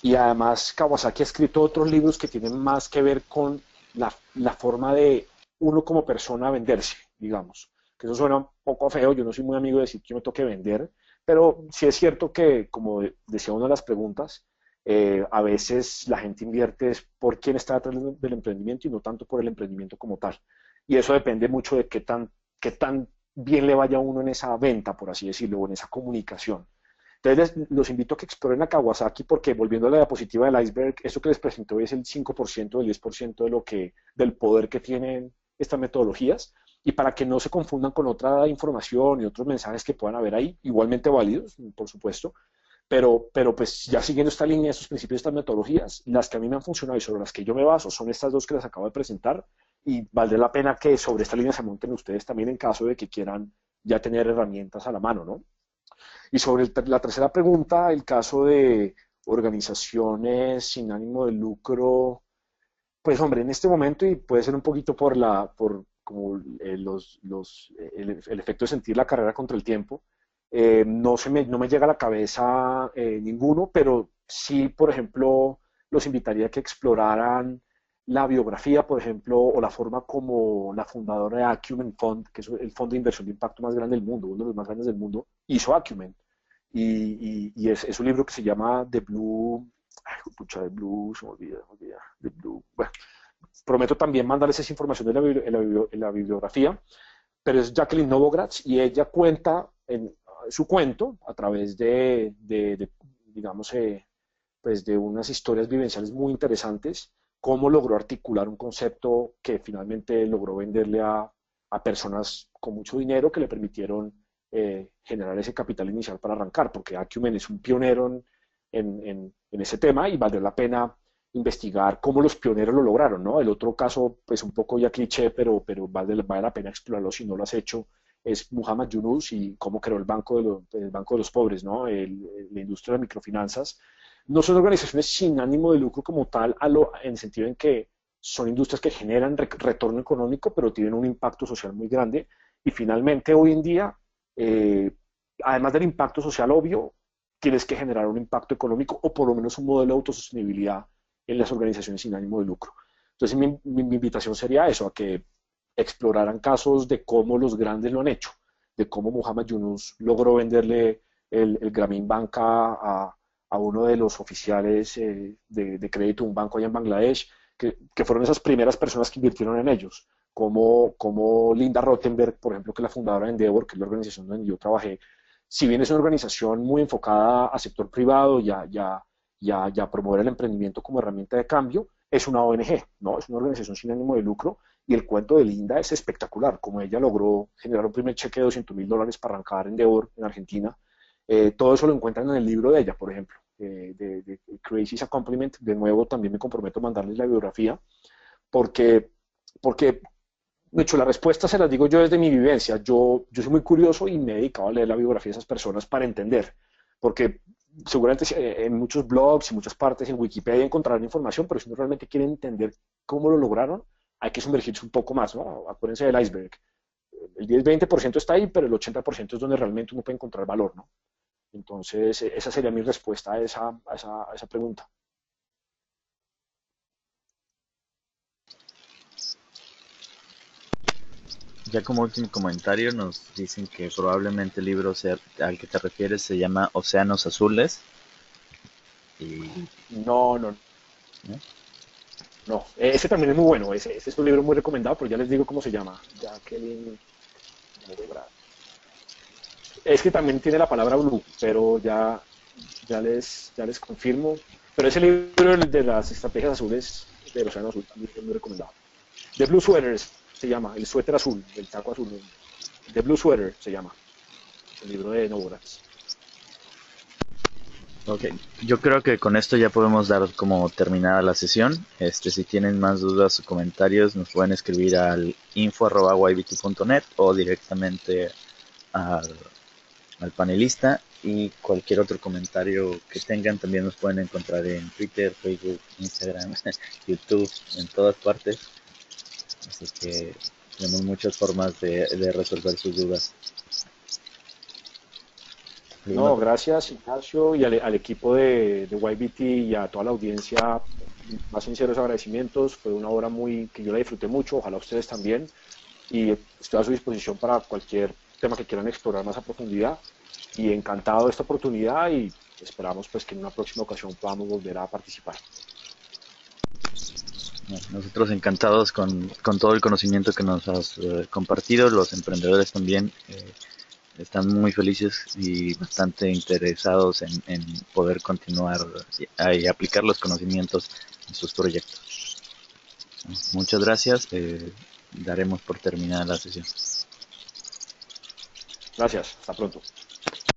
Y además Kawasaki ha escrito otros libros que tienen más que ver con la forma de uno como persona venderse, digamos. Que eso suena un poco feo, yo no soy muy amigo de decir que me toque vender, pero sí es cierto que, como decía una de las preguntas, a veces la gente invierte es por quién está detrás del emprendimiento y no tanto por el emprendimiento como tal. Y eso depende mucho de qué tan bien le vaya a uno en esa venta, por así decirlo, o en esa comunicación. Entonces los invito a que exploren a Kawasaki porque volviendo a la diapositiva del iceberg, eso que les presento hoy es el 5%, el 10% del poder que tienen estas metodologías y para que no se confundan con otra información y otros mensajes que puedan haber ahí, igualmente válidos, por supuesto, pero pues ya siguiendo esta línea, estos principios, estas metodologías, las que a mí me han funcionado y sobre las que yo me baso son estas dos que les acabo de presentar y valdría la pena que sobre esta línea se monten ustedes también en caso de que quieran ya tener herramientas a la mano, ¿no? Y sobre la tercera pregunta, el caso de organizaciones sin ánimo de lucro, pues hombre, en este momento, y puede ser un poquito por como el efecto de sentir la carrera contra el tiempo, no me llega a la cabeza ninguno, pero sí, por ejemplo, los invitaría a que exploraran la biografía, por ejemplo, o la forma como la fundadora de Acumen Fund, que es el fondo de inversión de impacto más grande del mundo, uno de los más grandes del mundo, hizo Acumen. Y es un libro que se llama The Blue, ay, pucha, The Blue, se me olvida, The Blue, bueno, prometo también mandarles esa información en la bibliografía, pero es Jacqueline Novogratz y ella cuenta en su cuento a través digamos, pues de unas historias vivenciales muy interesantes, cómo logró articular un concepto que finalmente logró venderle a personas con mucho dinero que le permitieron generar ese capital inicial para arrancar, porque Acumen es un pionero en ese tema y vale la pena investigar cómo los pioneros lo lograron, ¿no? El otro caso, pues un poco ya cliché, pero vale la pena explorarlo si no lo has hecho, es Muhammad Yunus y cómo creó el Banco de los Pobres, ¿no? La industria de las microfinanzas. No son organizaciones sin ánimo de lucro como tal, en el sentido en que son industrias que generan retorno económico, pero tienen un impacto social muy grande. Y finalmente, hoy en día, eh, además del impacto social obvio, tienes que generar un impacto económico o por lo menos un modelo de autosostenibilidad en las organizaciones sin ánimo de lucro. Entonces, mi invitación sería eso, a que exploraran casos de cómo los grandes lo han hecho, de cómo Muhammad Yunus logró venderle el Grameen Bank a uno de los oficiales de crédito de un banco allá en Bangladesh, que fueron esas primeras personas que invirtieron en ellos, como Linda Rottenberg, por ejemplo, que es la fundadora de Endeavor, que es la organización donde yo trabajé, si bien es una organización muy enfocada a sector privado y a promover el emprendimiento como herramienta de cambio, es una ONG, ¿no? Es una organización sin ánimo de lucro y el cuento de Linda es espectacular, como ella logró generar un primer cheque de $200,000 para arrancar Endeavor en Argentina. Todo eso lo encuentran en el libro de ella, por ejemplo, de Crazy's Accompaniment. De nuevo, también me comprometo a mandarles la biografía, porque, porque de hecho, la respuesta se las digo yo desde mi vivencia. Yo soy muy curioso y me he dedicado a leer la biografía de esas personas para entender, porque seguramente en muchos blogs y muchas partes en Wikipedia encontrarán información, pero si uno realmente quiere entender cómo lo lograron, hay que sumergirse un poco más, ¿no? Acuérdense del iceberg. El 10-20% está ahí, pero el 80% es donde realmente uno puede encontrar valor, ¿no? Entonces, esa sería mi respuesta a esa pregunta. Ya como último comentario nos dicen que probablemente el libro al que te refieres se llama Océanos Azules y No, no, ¿no? no. Ese también es muy bueno. Ese es un libro muy recomendado, pero ya les digo cómo se llama. Jacqueline Murray. Es que también tiene la palabra blue, pero ya les confirmo. Pero ese libro de las estrategias azules del Océano Azul también es muy recomendado. The Blue Sweater se llama, el suéter azul, el saco azul. The Blue Sweater se llama, el libro de Novogratis. Ok, yo creo que con esto ya podemos dar como terminada la sesión. Si tienen más dudas o comentarios, nos pueden escribir al info@ybt.net o directamente al, al panelista. Y cualquier otro comentario que tengan también nos pueden encontrar en Twitter, Facebook, Instagram, YouTube, en todas partes. Así que tenemos muchas formas de resolver sus dudas. ¿Alguna No, otra? gracias Ignacio y al equipo de YBT y a toda la audiencia, más sinceros agradecimientos. Fue una obra que yo la disfruté mucho, ojalá ustedes también. Y estoy a su disposición para cualquier tema que quieran explorar más a profundidad. Y encantado de esta oportunidad y esperamos pues que en una próxima ocasión podamos volver a participar. Nosotros encantados con todo el conocimiento que nos has compartido. Los emprendedores también están muy felices y bastante interesados en poder continuar y aplicar los conocimientos en sus proyectos. Muchas gracias. Daremos por terminada la sesión. Gracias, hasta pronto.